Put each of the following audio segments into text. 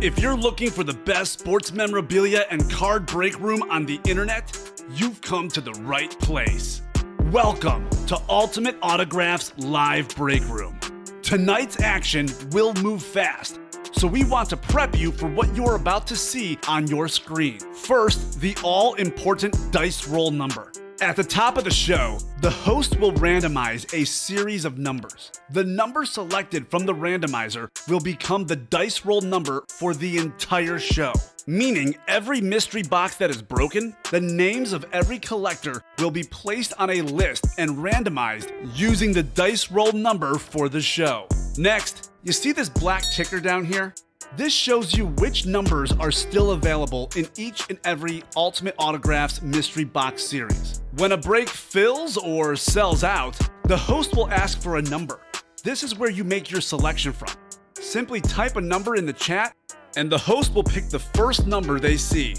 If you're looking for the best sports memorabilia and card break room on the internet, you've come to the right place. Welcome to Ultimate Autographs Live Break Room. Tonight's action will move fast, so we want to prep you for what you're about to see on your screen. First, the all-important dice roll number. At the top of the show, the host will randomize a series of numbers. The number selected from the randomizer will become the dice roll number for the entire show. Meaning every mystery box that is broken, the names of every collector will be placed on a list and randomized using the dice roll number for the show. Next, you see this black ticker down here? This shows you which numbers are still available in each and every Ultimate Autographs mystery box series. When a break fills or sells out, the host will ask for a number. This is where you make your selection from. Simply type a number in the chat, and the host will pick the first number they see.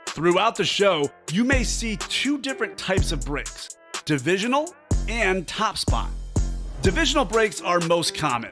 Throughout the show, you may see two different types of breaks: divisional and top spot. Divisional breaks are most common.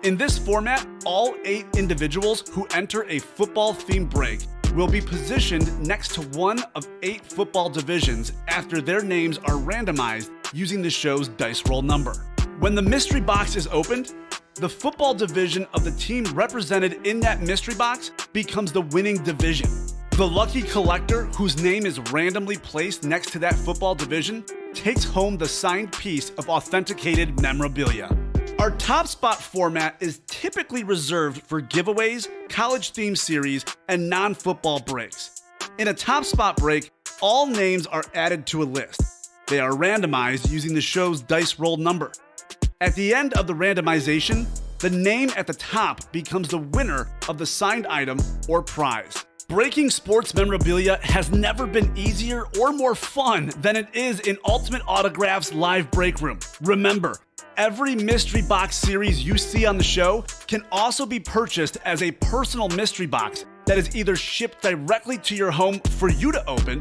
In this format, all 8 individuals who enter a football-themed break will be positioned next to one of 8 football divisions after their names are randomized using the show's dice roll number. When the mystery box is opened, the football division of the team represented in that mystery box becomes the winning division. The lucky collector whose name is randomly placed next to that football division takes home the signed piece of authenticated memorabilia. Our top spot format is typically reserved for giveaways, college-themed series, and non-football breaks. In a top spot break, all names are added to a list. They are randomized using the show's dice roll number. At the end of the randomization, the name at the top becomes the winner of the signed item or prize. Breaking sports memorabilia has never been easier or more fun than it is in Ultimate Autographs Live Break Room. Remember, every mystery box series you see on the show can also be purchased as a personal mystery box that is either shipped directly to your home for you to open,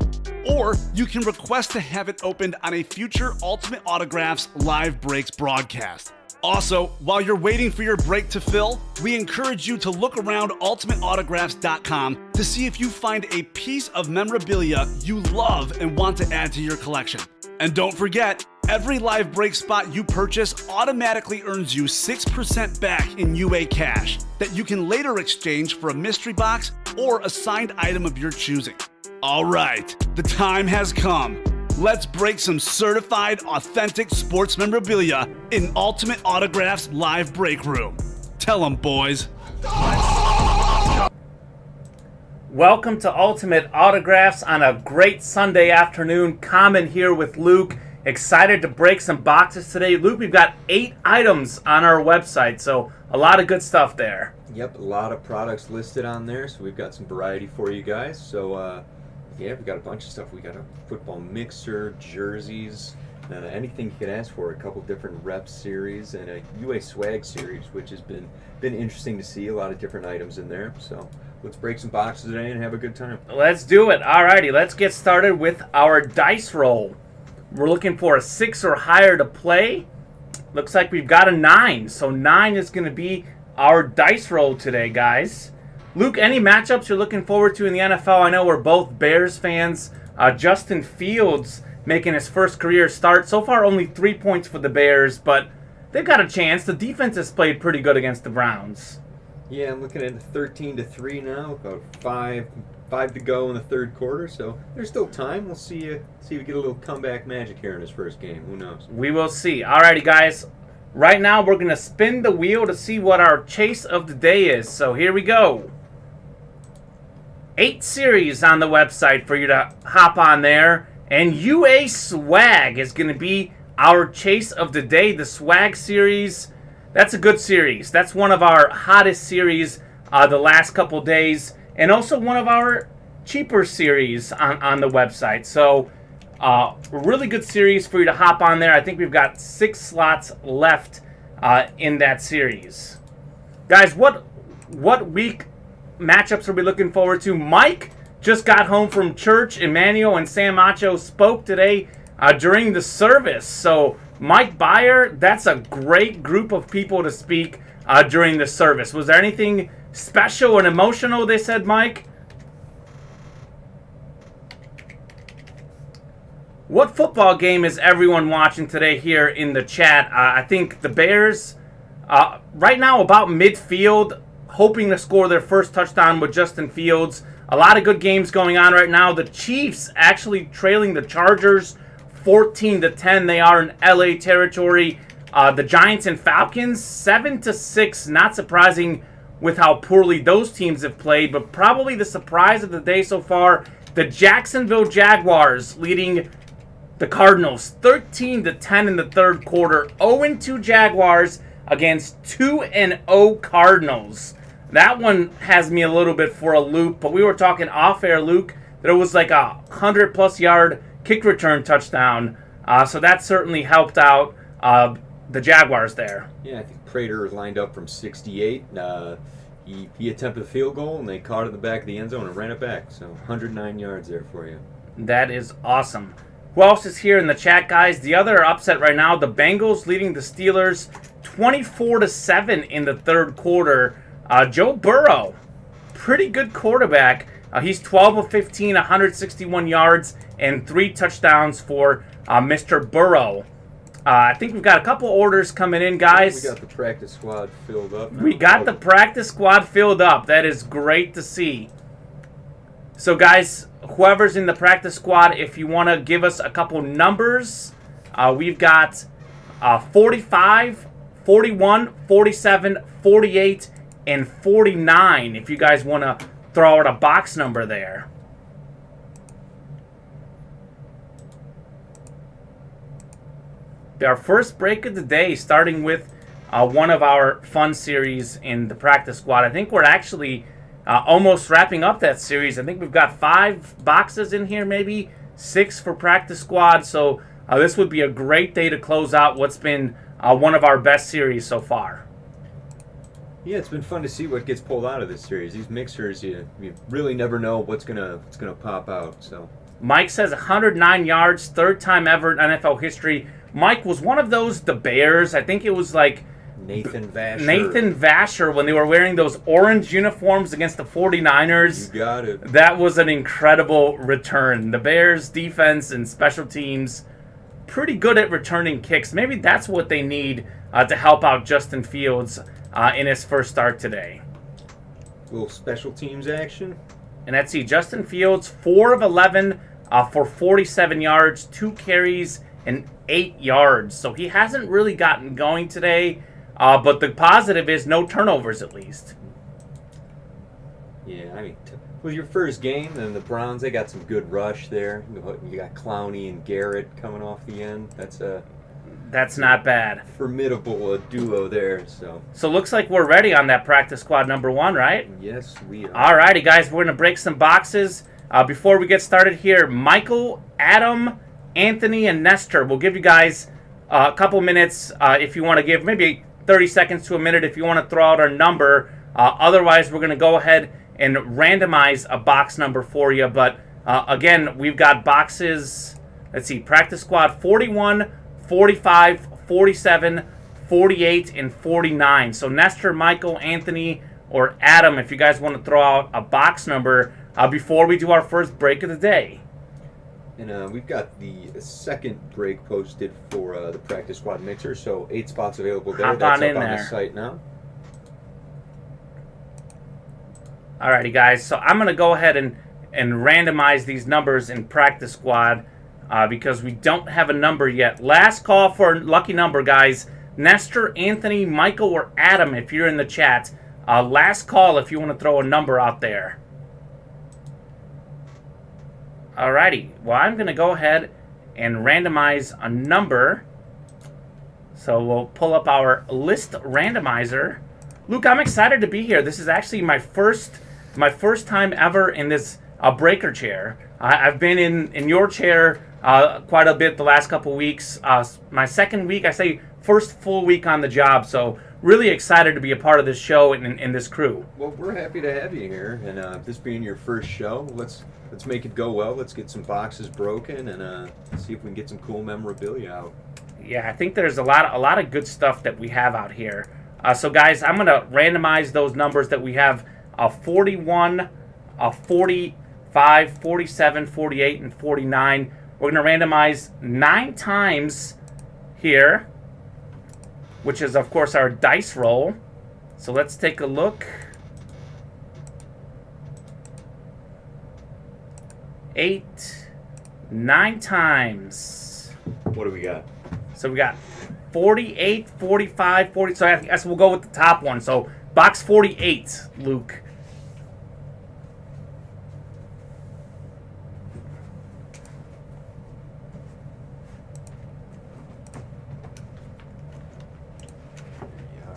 or you can request to have it opened on a future Ultimate Autographs Live Breaks broadcast. Also, while you're waiting for your break to fill, we encourage you to look around ultimateautographs.com to see if you find a piece of memorabilia you love and want to add to your collection. And don't forget, every live break spot you purchase automatically earns you 6% back in UA cash that you can later exchange for a mystery box or a signed item of your choosing. All right, the time has come. Let's break some certified, authentic sports memorabilia in Ultimate Autographs Live Break Room. Tell 'em, boys. Welcome to Ultimate Autographs on a great Sunday afternoon. Common here with Luke. Excited to break some boxes today. Luke, we've got 8 items on our website, so a lot of good stuff there. Yep, a lot of products listed on there, so we've got some variety for you guys. So, yeah, we've got a bunch of stuff. We got a football mixer, jerseys, anything you could ask for. A couple different rep series and a UA swag series, which has been interesting to see. A lot of different items in there. So let's break some boxes today and have a good time. Let's do it. Alrighty, let's get started with our dice roll. We're looking for a 6 or higher to play. Looks like we've got a 9. So 9 is going to be our dice roll today, guys. Luke, any matchups you're looking forward to in the NFL? I know we're both Bears fans. Justin Fields making his first career start. So far, only 3 points for the Bears, but they've got a chance. The defense has played pretty good against the Browns. Yeah, I'm looking at 13-3 now. About five to go in the third quarter, so there's still time. We'll see if we get a little comeback magic here in his first game. Who knows? We will see. Alrighty, guys. Right now, we're going to spin the wheel to see what our chase of the day is. So here we go. 8 series on the website for you to hop on there. And UA Swag is going to be our chase of the day. The Swag series, that's a good series. That's one of our hottest series the last couple days. And also one of our cheaper series on the website. So a really good series for you to hop on there. I think we've got 6 slots left in that series. Guys, what week matchups are we looking forward to? Mike just got home from church. Emmanuel and Sam Macho spoke today during the service. So Mike Byer, that's a great group of people to speak during the service. Was there anything special and emotional, they said, Mike. What football game is everyone watching today here in the chat? I think the Bears, right now about midfield, hoping to score their first touchdown with Justin Fields. A lot of good games going on right now. The Chiefs actually trailing the Chargers 14-10. They are in LA territory. The Giants and Falcons 7-6. Not surprising with how poorly those teams have played, but probably the surprise of the day so far, the Jacksonville Jaguars leading the Cardinals 13-10 in the third quarter. 0-2 Jaguars against 2-0 Cardinals. That one has me a little bit for a loop, but we were talking off-air, Luke, that it was like a 100-plus yard kick return touchdown. So that certainly helped out the Jaguars there. Yeah, I think Prater lined up from 68. He attempted a field goal, and they caught it in the back of the end zone and ran it back. So 109 yards there for you. That is awesome. Who else is here in the chat, guys? The other upset right now, the Bengals leading the Steelers 24-7 in the third quarter. Joe Burrow, pretty good quarterback. He's 12 of 15, 161 yards, and 3 touchdowns for Mr. Burrow. I think we've got a couple orders coming in, guys. We got the practice squad filled up now. We got the practice squad filled up. That is great to see. So, guys, whoever's in the practice squad, if you want to give us a couple numbers, we've got 45, 41, 47, 48, and 49, if you guys want to throw out a box number there. Our first break of the day, starting with one of our fun series in the practice squad. I think we're actually almost wrapping up that series. I think we've got 5 boxes in here, maybe 6 for practice squad. So this would be a great day to close out what's been one of our best series so far. Yeah, it's been fun to see what gets pulled out of this series. These mixers, you really never know what's gonna pop out. So Mike says 109 yards, third time ever in NFL history. Mike, was one of those the Bears? I think it was like Nathan Vasher when they were wearing those orange uniforms against the 49ers. You got it. That was an incredible return. The Bears defense and special teams pretty good at returning kicks. Maybe that's what they need to help out Justin Fields in his first start today. Little special teams action. And let's see, Justin Fields, 4 of 11 for 47 yards, 2 carries, and 8 yards. So he hasn't really gotten going today, but the positive is no turnovers at least. Yeah, I mean, with your first game, and the Browns, they got some good rush there. You got Clowney and Garrett coming off the end. That's not bad. Formidable duo there. So looks like we're ready on that practice squad number 1, right? Yes, we are. Alrighty, guys, we're going to break some boxes. Before we get started here, Michael, Adam, Anthony, and Nestor. We'll give you guys a couple minutes if you want to give, maybe 30 seconds to a minute if you want to throw out our number. Otherwise, we're going to go ahead and randomize a box number for you. But again, we've got boxes, let's see, practice squad 41, 45, 47, 48, and 49. So Nestor, Michael, Anthony, or Adam, if you guys want to throw out a box number before we do our first break of the day. And we've got the second break posted for the practice squad mixer, so 8 spots available there. That's up on the site now. Alrighty, guys, so I'm going to go ahead and randomize these numbers in practice squad because we don't have a number yet. Last call for a lucky number, guys. Nestor, Anthony, Michael, or Adam, if you're in the chat. Last call if you want to throw a number out there. Alrighty, well, I'm going to go ahead and randomize a number. So we'll pull up our list randomizer. Luke, I'm excited to be here. This is actually my first time ever in this breaker chair. I've been in your chair quite a bit the last couple weeks. My second week, I say first full week on the job, so really excited to be a part of this show and this crew. Well, we're happy to have you here, and this being your first show, let's make it go well. Let's get some boxes broken and see if we can get some cool memorabilia out. Yeah, I think there's a lot of good stuff that we have out here. So guys, I'm going to randomize those numbers that we have, 41, 45, 47, 48, and 49. We're going to randomize 9 times here, which is, of course, our dice roll. So let's take a look. 8, 9 times. What do we got? So we got 48, 45, 40. So I guess we'll go with the top one. So box 48, Luke.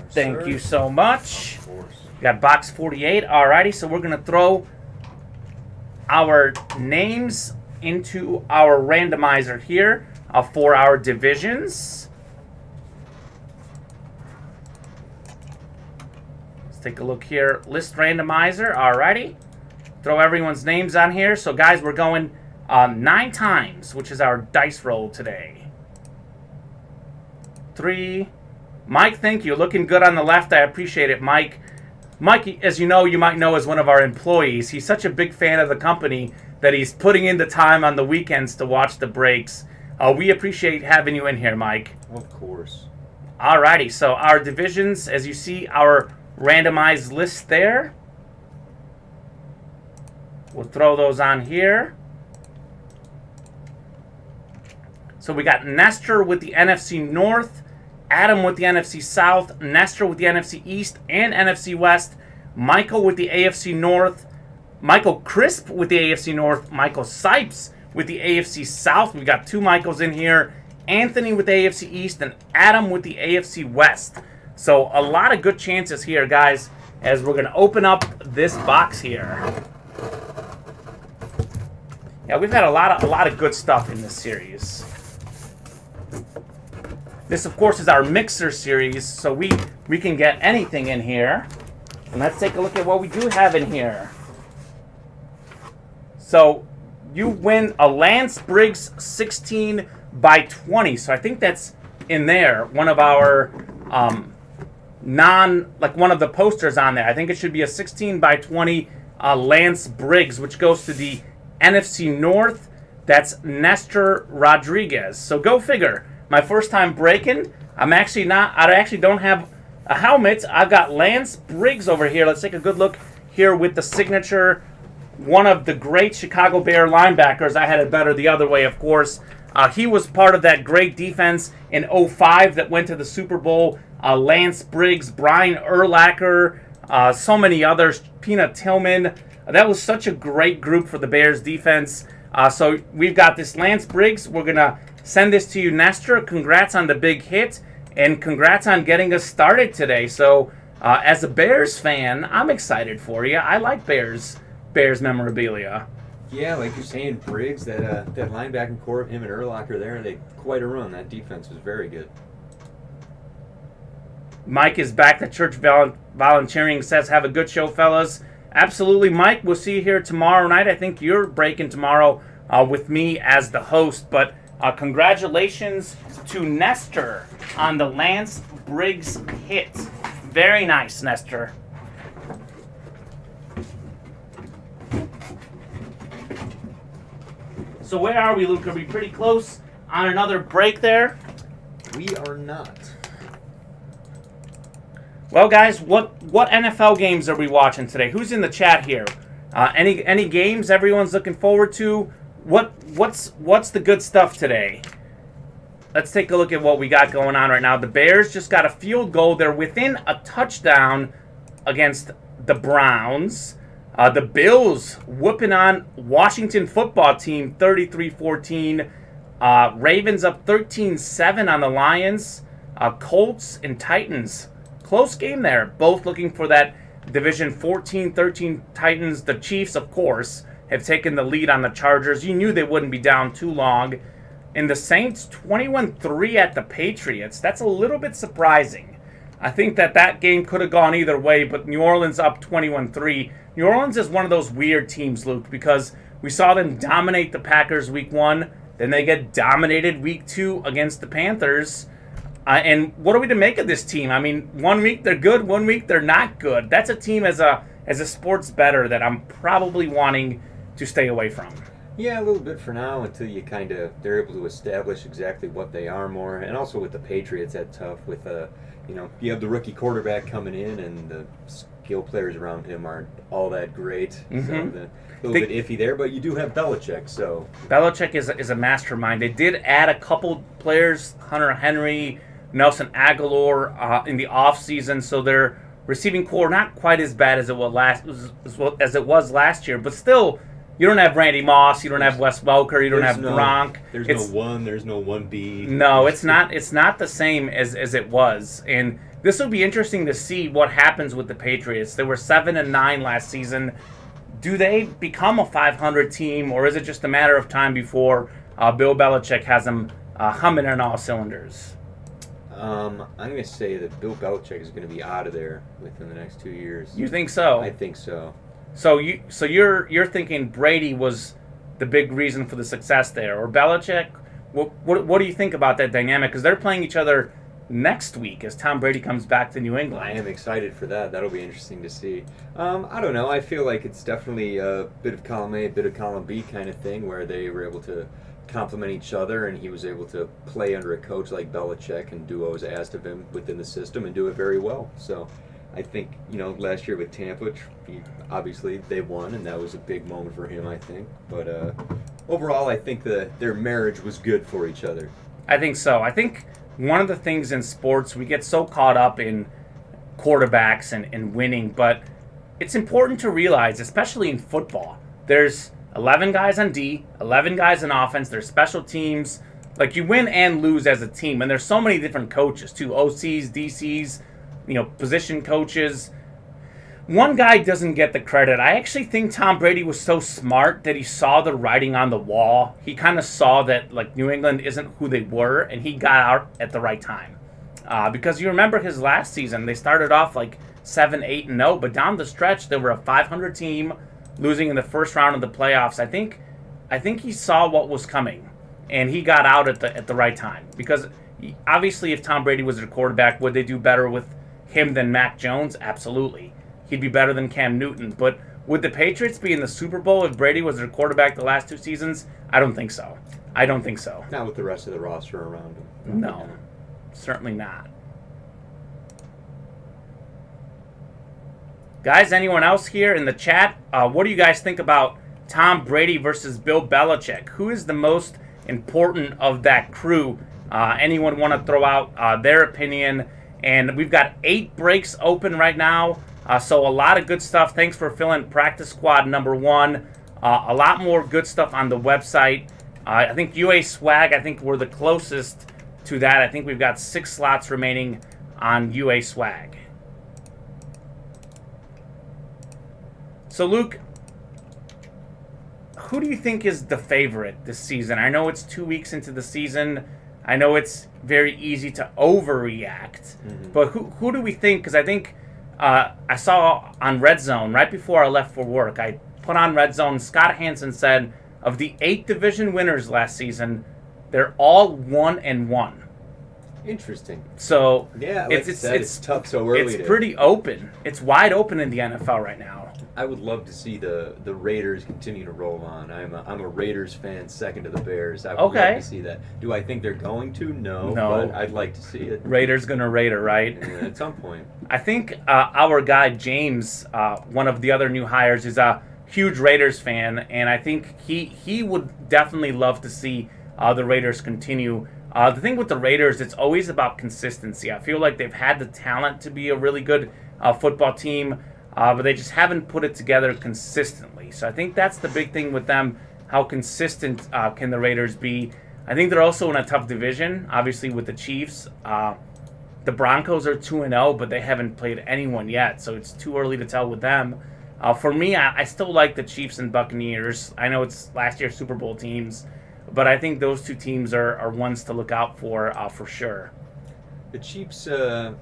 Thank you so much. Of course. We got box 48. Alrighty, so we're going to throw our names into our randomizer here for our divisions. Let's take a look here. List randomizer. Alrighty. Throw everyone's names on here. So, guys, we're going 9 times, which is our dice roll today. 3. Mike, thank you. Looking good on the left. I appreciate it, Mike. Mike, as you might know, is one of our employees. He's such a big fan of the company that he's putting in the time on the weekends to watch the breaks. We appreciate having you in here, Mike. Of course. Alrighty, so our divisions, as you see, our randomized list there. We'll throw those on here. So we got Nestor with the NFC North, Adam with the NFC South, Nestor with the NFC East and NFC West, Michael with the AFC North, Michael Crisp with the AFC North, Michael Sipes with the AFC South. We got 2 Michaels in here, Anthony with the AFC East and Adam with the AFC West. So a lot of good chances here, guys, as we're going to open up this box here. Yeah, we've had a lot of good stuff in this series. This, of course, is our mixer series, so we can get anything in here. And let's take a look at what we do have in here. So you win a Lance Briggs 16 by 20. So I think that's in there, one of our one of the posters on there. I think it should be a 16 by 20 Lance Briggs, which goes to the NFC North. That's Nestor Rodriguez. So go figure. My first time breaking. I actually don't have a helmet. I've got Lance Briggs over here. Let's take a good look here with the signature. One of the great Chicago Bear linebackers. I had it better the other way, of course. He was part of that great defense in 05 that went to the Super Bowl. Lance Briggs, Brian Urlacher, so many others. Peanut Tillman. That was such a great group for the Bears defense. So we've got this Lance Briggs. We're going to send this to you, Nestor. Congrats on the big hit, and congrats on getting us started today. So, as a Bears fan, I'm excited for you. I like Bears memorabilia. Yeah, like you're saying, Briggs, that linebacking core of him and Urlacher there, they quite a run. That defense was very good. Mike is back. The church volunteering says, have a good show, fellas. Absolutely, Mike. We'll see you here tomorrow night. I think you're breaking tomorrow with me as the host, but congratulations to Nestor on the Lance Briggs hit. Very nice, Nestor. So where are we, Luke? Are we pretty close on another break there? We are not. Well, guys, what NFL games are we watching today? Who's in the chat here? Any games everyone's looking forward to? What's the good stuff today? Let's take a look at what we got going on right now. The Bears just got a field goal. They're within a touchdown against the Browns. The Bills whooping on Washington football team 33-14. Ravens up 13-7 on the Lions. Colts and Titans. Close game there. Both looking for that division 14-13 Titans. The Chiefs, of course, have taken the lead on the Chargers. You knew they wouldn't be down too long. And the Saints 21-3 at the Patriots. That's a little bit surprising. I think that game could have gone either way, but New Orleans up 21-3. New Orleans is one of those weird teams, Luke, because we saw them dominate the Packers week 1. Then they get dominated week 2 against the Panthers. And what are we to make of this team? I mean, 1 week they're good, 1 week they're not good. That's a team as a sports bettor that I'm probably wanting to stay away from. Yeah, a little bit for now until they're able to establish exactly what they are more. And also with the Patriots, that's tough. With you have the rookie quarterback coming in, and the skill players around him aren't all that great. Mm-hmm. So a little bit iffy there, but you do have Belichick. So Belichick is a mastermind. They did add a couple players, Hunter Henry, Nelson Aguilar, in the offseason, so their receiving core not quite as bad as it was last year, but still. You don't have Randy Moss. You don't have Wes Welker. You don't have Gronk. There's no 1B. No, it's not. It's not the same as it was. And this will be interesting to see what happens with the Patriots. They were 7-9 last season. Do they become a 500 team, or is it just a matter of time before Bill Belichick has them humming on all cylinders? I'm going to say that Bill Belichick is going to be out of there within the next 2 years. You think so? I think so. So you're thinking Brady was the big reason for the success there, or Belichick? What do you think about that dynamic? Because they're playing each other next week as Tom Brady comes back to New England. I am excited for that. That'll be interesting to see. I don't know. I feel like it's definitely a bit of column A, a bit of column B kind of thing where they were able to complement each other, and he was able to play under a coach like Belichick and do what was asked of him within the system and do it very well. So I think, last year with Tampa, obviously they won, and that was a big moment for him, I think. But overall, I think their marriage was good for each other. I think so. I think one of the things in sports, we get so caught up in quarterbacks and winning, but it's important to realize, especially in football, there's 11 guys on D, 11 guys on offense, there's special teams. Like, you win and lose as a team, and there's so many different coaches, too, OCs, DCs, position coaches. One guy doesn't get the credit. I actually think Tom Brady was so smart that he saw the writing on the wall. He kind of saw that New England isn't who they were, and he got out at the right time. Because you remember his last season, they started off 7-8-0, but down the stretch they were a 500 team, losing in the first round of the playoffs. I think he saw what was coming, and he got out at the right time. Because obviously, if Tom Brady was their quarterback, would they do better with him than Mac Jones? Absolutely. He'd be better than Cam Newton. But would the Patriots be in the Super Bowl if Brady was their quarterback the last 2 seasons? I don't think so. Not with the rest of the roster around him. No, certainly not. Guys, anyone else here in the chat? What do you guys think about Tom Brady versus Bill Belichick? Who is the most important of that crew? Anyone want to throw out their opinion? And we've got 8 breaks open right now, so a lot of good stuff. Thanks for filling practice squad number 1. A lot more good stuff on the website. I think UA Swag, I think we're the closest to that. I think we've got 6 slots remaining on UA Swag. So, Luke, who do you think is the favorite this season? I know it's 2 weeks into the season. I know it's very easy to overreact, but who do we think? Because I think I saw on Red Zone right before I left for work, I put on Red Zone, Scott Hansen said of the 8 division winners last season, they're all 1-1. Interesting. So yeah, it's tough so early. It's pretty open. It's wide open in the NFL right now. I would love to see the Raiders continue to roll on. I'm a Raiders fan, second to the Bears. I would love to see that. Do I think they're going to? No, but I'd like to see it. Raiders gonna Raider, right? Yeah, at some point. I think our guy James, one of the other new hires, is a huge Raiders fan, and I think he would definitely love to see the Raiders continue. The thing with the Raiders, it's always about consistency. I feel like they've had the talent to be a really good football team, but they just haven't put it together consistently. So I think that's the big thing with them. How consistent can the Raiders be? I think they're also in a tough division, obviously, with the Chiefs. The Broncos are 2-0, but they haven't played anyone yet, so it's too early to tell with them. For me, I still like the Chiefs and Buccaneers. I know it's last year's Super Bowl teams, but I think those 2 teams are ones to look out for sure. The Chiefs, I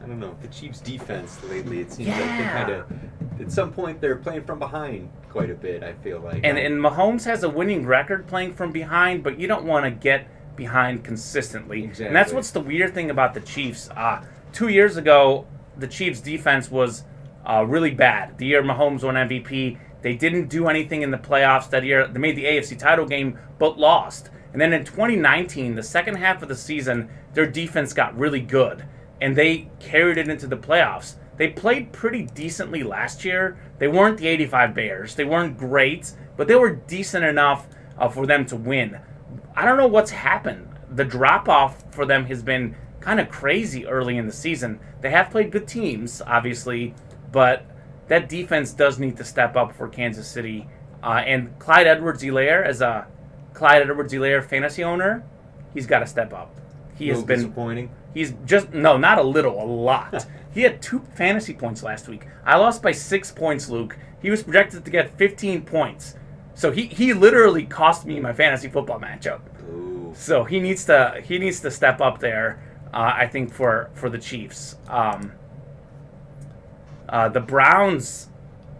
don't know, the Chiefs' defense lately, it seems like they kind of, at some point, they're playing from behind quite a bit, I feel like. And Mahomes has a winning record playing from behind, but you don't want to get behind consistently. Exactly. And that's what's the weird thing about the Chiefs. 2 years ago, the Chiefs' defense was really bad. The year Mahomes won MVP, they didn't do anything in the playoffs that year. They made the AFC title game, but lost. And then in 2019, the second half of the season, their defense got really good, and they carried it into the playoffs. They played pretty decently last year. They weren't the 85 Bears. They weren't great, but they were decent enough for them to win. I don't know what's happened. The drop-off for them has been kind of crazy early in the season. They have played good teams, obviously, but that defense does need to step up for Kansas City. And Clyde Edwards-Helaire, as a Clyde Edwards-Helaire fantasy owner, he's got to step up. He has been disappointing. He's just not a little, a lot. He had 2 fantasy points last week. I lost by 6 points, Luke. He was projected to get 15 points. So he literally cost me my fantasy football matchup. Ooh. So he needs to step up there. I think for the Chiefs. The Browns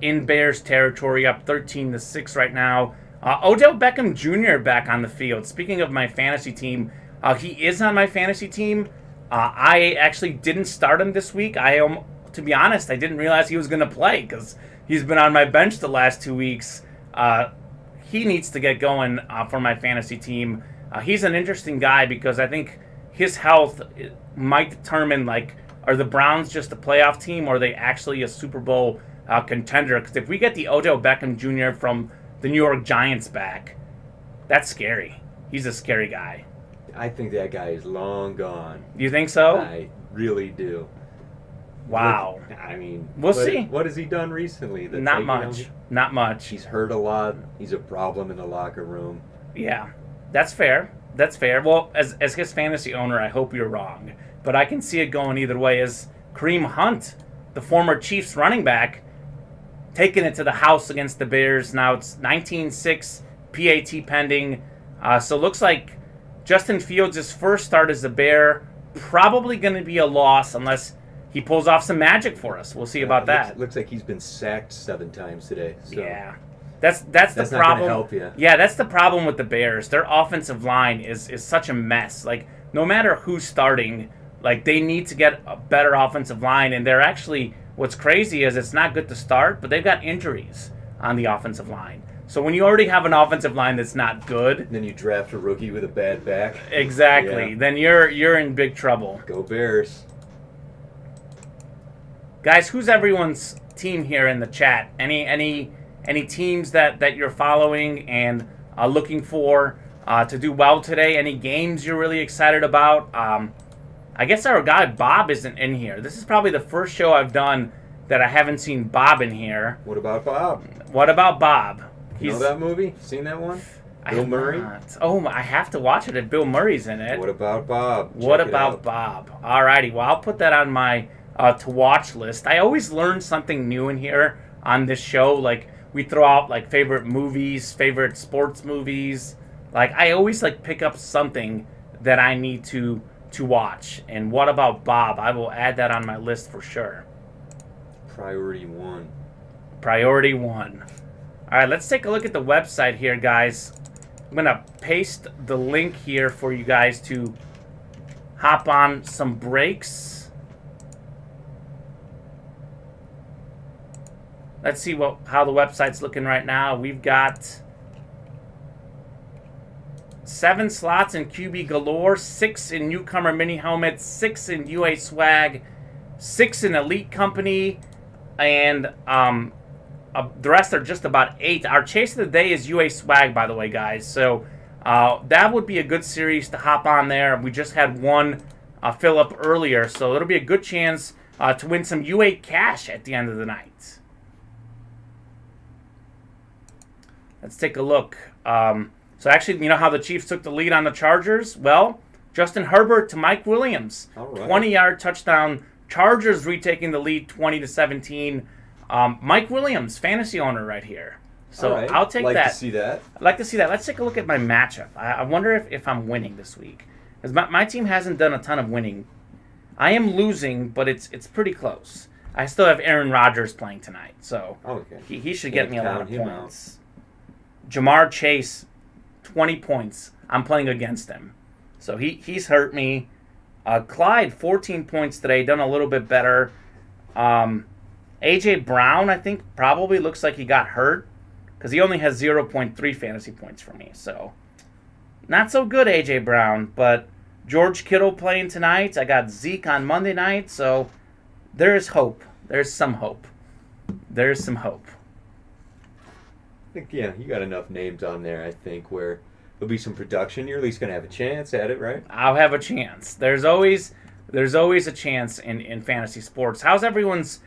in Bears territory, up 13-6 right now. Odell Beckham Jr. back on the field. Speaking of my fantasy team, he is on my fantasy team. I actually didn't start him this week. To be honest, I didn't realize he was going to play because he's been on my bench the last 2 weeks. He needs to get going for my fantasy team. He's an interesting guy because I think his health might determine, are the Browns just a playoff team or are they actually a Super Bowl contender? Because if we get the Odell Beckham Jr. from the New York Giants back, that's scary. He's a scary guy. I think that guy is long gone. You think so? I really do. Wow. We'll see. What has he done recently? Not much. Not much. He's hurt a lot. He's a problem in the locker room. Yeah, that's fair. That's fair. Well, as his fantasy owner, I hope you're wrong. But I can see it going either way. As Kareem Hunt, the former Chiefs running back, taking it to the house against the Bears. Now it's 19-6, PAT pending. So it looks like Justin Fields' first start as a Bear, probably going to be a loss unless he pulls off some magic for us. We'll see about that. Looks like he's been sacked 7 times today. So. Yeah. That's the not problem. Gonna help you. Yeah, that's the problem with the Bears. Their offensive line is such a mess. No matter who's starting, they need to get a better offensive line. And they're actually, what's crazy is it's not good to start, but they've got injuries on the offensive line. So when you already have an offensive line that's not good, and then you draft a rookie with a bad back. Exactly. Yeah. Then you're in big trouble. Go Bears. Guys, who's everyone's team here in the chat? Any teams that you're following and looking for to do well today? Any games you're really excited about? I guess our guy Bob isn't in here. This is probably the first show I've done that I haven't seen Bob in here. What about Bob? What about Bob? You know that movie? Seen that one? Bill Murray? Not. Oh, I have to watch it if Bill Murray's in it. What about Bob? What about Bob? Alrighty, well, I'll put that on my to-watch list. I always learn something new in here on this show. We throw out, favorite movies, favorite sports movies. I always, pick up something that I need to watch. And what about Bob? I will add that on my list for sure. Priority 1. Priority 1. All right, let's take a look at the website here, guys. I'm going to paste the link here for you guys to hop on some breaks. Let's see how the website's looking right now. We've got 7 slots in QB galore, 6 in newcomer mini helmets, 6 in UA swag, 6 in elite company, and the rest are just about 8. Our chase of the day is UA swag, by the way, guys. So that would be a good series to hop on there. We just had one fill up earlier, so it'll be a good chance to win some UA cash at the end of the night. Let's take a look. So actually, you know how the Chiefs took the lead on the Chargers? Well, Justin Herbert to Mike Williams. All right. 20-yard touchdown. Chargers retaking the lead 20-17. Mike Williams, fantasy owner right here. So right. I'll take that. Like to see that. I'd like to see that. Let's take a look at my matchup. I wonder if I'm winning this week. Because my team hasn't done a ton of winning. I am losing, but it's pretty close. I still have Aaron Rodgers playing tonight. So okay. he should get me a lot of him points. Jamar Chase, 20 points. I'm playing against him. So he's hurt me. Clyde, 14 points today, done a little bit better. A.J. Brown, I think, probably looks like he got hurt because he only has 0.3 fantasy points for me. So not so good, A.J. Brown. But George Kittle playing tonight. I got Zeke on Monday night. So there's hope. There's some hope. There's some hope. I think, yeah, you got enough names on there, I think, where there'll be some production. You're at least going to have a chance at it, right? I'll have a chance. There's always a chance in fantasy sports. How's everyone's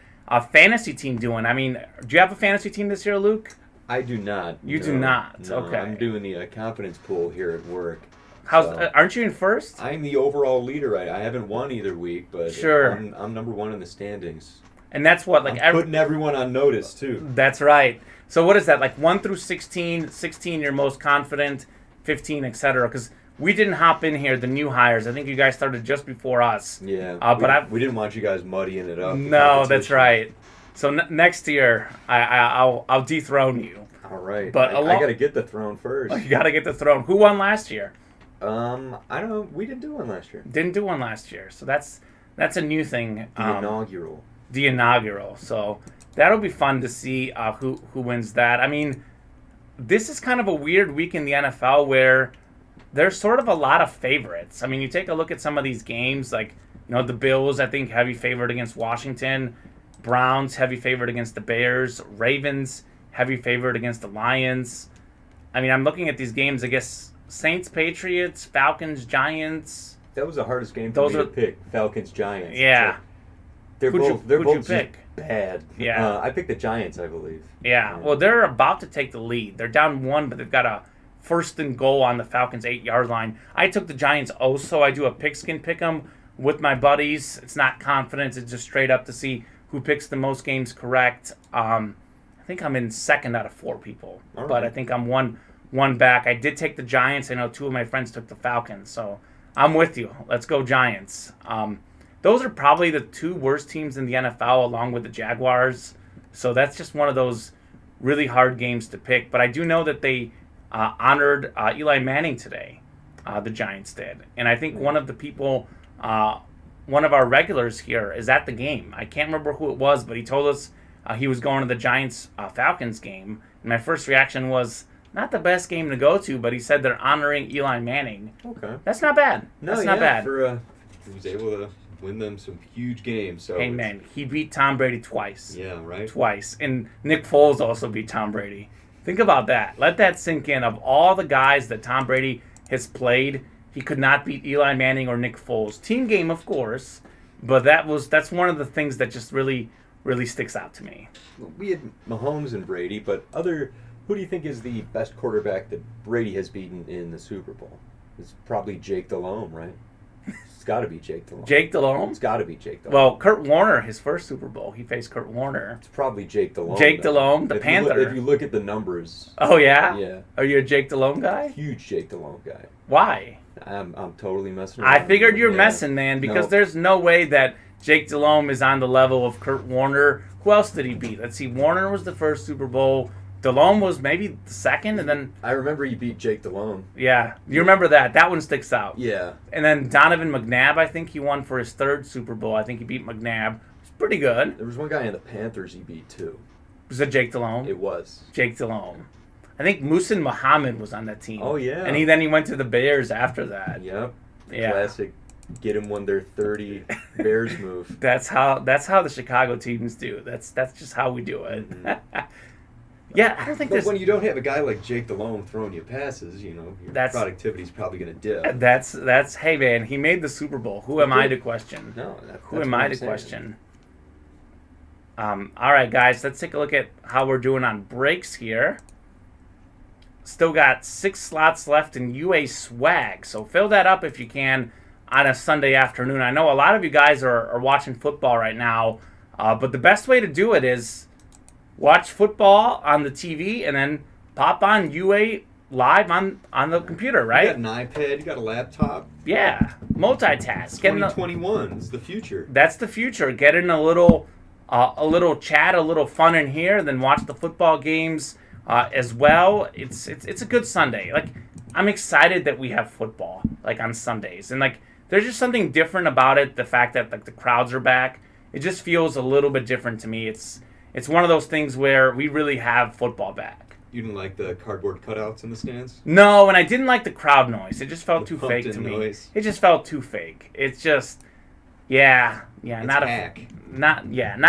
fantasy team doing? I mean, do you have a fantasy team this year, Luke? I do not. You do not. No, okay. I'm doing the confidence pool here at work. Aren't you in first? I'm the overall leader. I haven't won either week, but sure. I'm number one in the standings. And that's what I'm putting everyone on notice too. That's right. So what is that, like 1 through 16? 16 you're most confident, 15, etc. Because we didn't hop in here, the new hires. I think you guys started just before us. Yeah. But we didn't want you guys muddying it up. No, that's right. So next year I'll dethrone you. All right. But I got to get the throne first. Oh, you got to get the throne. Who won last year? I don't know. We didn't do one last year. Didn't do one last year. So that's a new thing. The inaugural. So that'll be fun to see who wins that. I mean, this is kind of a weird week in the NFL where there's sort of a lot of favorites. I mean, you take a look at some of these games, like, the Bills, I think, heavy favorite against Washington. Browns, heavy favorite against the Bears. Ravens, heavy favorite against the Lions. I mean, I'm looking at these games, I guess, Saints, Patriots, Falcons, Giants. That was the hardest game for me to pick, Falcons, Giants. Yeah. They're both pick? Bad. Yeah. I picked the Giants, I believe. Yeah. Well, they're about to take the lead. They're down 1, but they've got a first and goal on the Falcons' 8-yard line. I took the Giants also. I do a pigskin pick 'em with my buddies. It's not confidence. It's just straight up to see who picks the most games correct. I think I'm in second out of 4 people. Right. But I think I'm one back. I did take the Giants. I know 2 of my friends took the Falcons. So I'm with you. Let's go Giants. Those are probably the 2 worst teams in the NFL along with the Jaguars. So that's just one of those really hard games to pick. But I do know that they honored Eli Manning today. The Giants did. And I think one of the people, one of our regulars here is at the game. I can't remember who it was, but he told us he was going to the Giants-Falcons game. And my first reaction was, not the best game to go to, but he said they're honoring Eli Manning. Okay. That's not bad. That's not bad. He was able to win them some huge games. So hey, man, he beat Tom Brady twice. Yeah, right? Twice. And Nick Foles also beat Tom Brady. Think about that. Let that sink in. Of all the guys that Tom Brady has played, he could not beat Eli Manning or Nick Foles. Team game, of course, but that's one of the things that just really, really sticks out to me. We had Mahomes and Brady, but who do you think is the best quarterback that Brady has beaten in the Super Bowl? It's probably Jake Delhomme, right? It's got to be Jake Delhomme. Jake Delhomme? It's got to be Jake Delhomme. Well, Kurt Warner, his first Super Bowl, he faced Kurt Warner. It's probably Jake Delhomme. Jake Delhomme, the Panther. If you look at the numbers. Oh, yeah? Yeah. Are you a Jake Delhomme guy? Huge Jake Delhomme guy. Why? I'm totally messing around. I figured you're messing, man, because there's no way that Jake Delhomme is on the level of Kurt Warner. Who else did he beat? Let's see. Warner was the first Super Bowl. Delhomme was maybe the second, and then... I remember you beat Jake Delhomme. Yeah. You remember that. That one sticks out. Yeah. And then Donovan McNabb, I think he won for his 3rd Super Bowl. I think he beat McNabb. It's pretty good. There was one guy in the Panthers he beat, too. Was it Jake Delhomme? It was. Jake Delhomme. I think Muhsin Muhammad was on that team. Oh, yeah. And then he went to the Bears after that. Yep. Yeah. Classic get him when they're 30 Bears move. That's how the Chicago teams do. That's just how we do it. Mm-hmm. Yeah, I don't think but when you don't have a guy like Jake Delhomme throwing you passes, your productivity's probably going to dip. That's hey man, he made the Super Bowl. Who am I to question? No, who am I to question? All right, guys, let's take a look at how we're doing on breaks here. Still got 6 slots left in UA Swag, so fill that up if you can on a Sunday afternoon. I know a lot of you guys are watching football right now, but the best way to do it is watch football on the TV and then pop on UA live on the computer, right? You got an iPad, you got a laptop. Yeah, multitask. 2021 is the future. That's the future. Get in a little chat, a little fun in here, then watch the football games as well. It's a good Sunday. Like, I'm excited that we have football like on Sundays, and like there's just something different about it. The fact that like the crowds are back, it just feels a little bit different to me. It's one of those things where we really have football back. You didn't like the cardboard cutouts in the stands? No, and I didn't like the crowd noise. It just felt too fake to me. Noise. It just felt too fake. It's just, yeah, it's not hack. not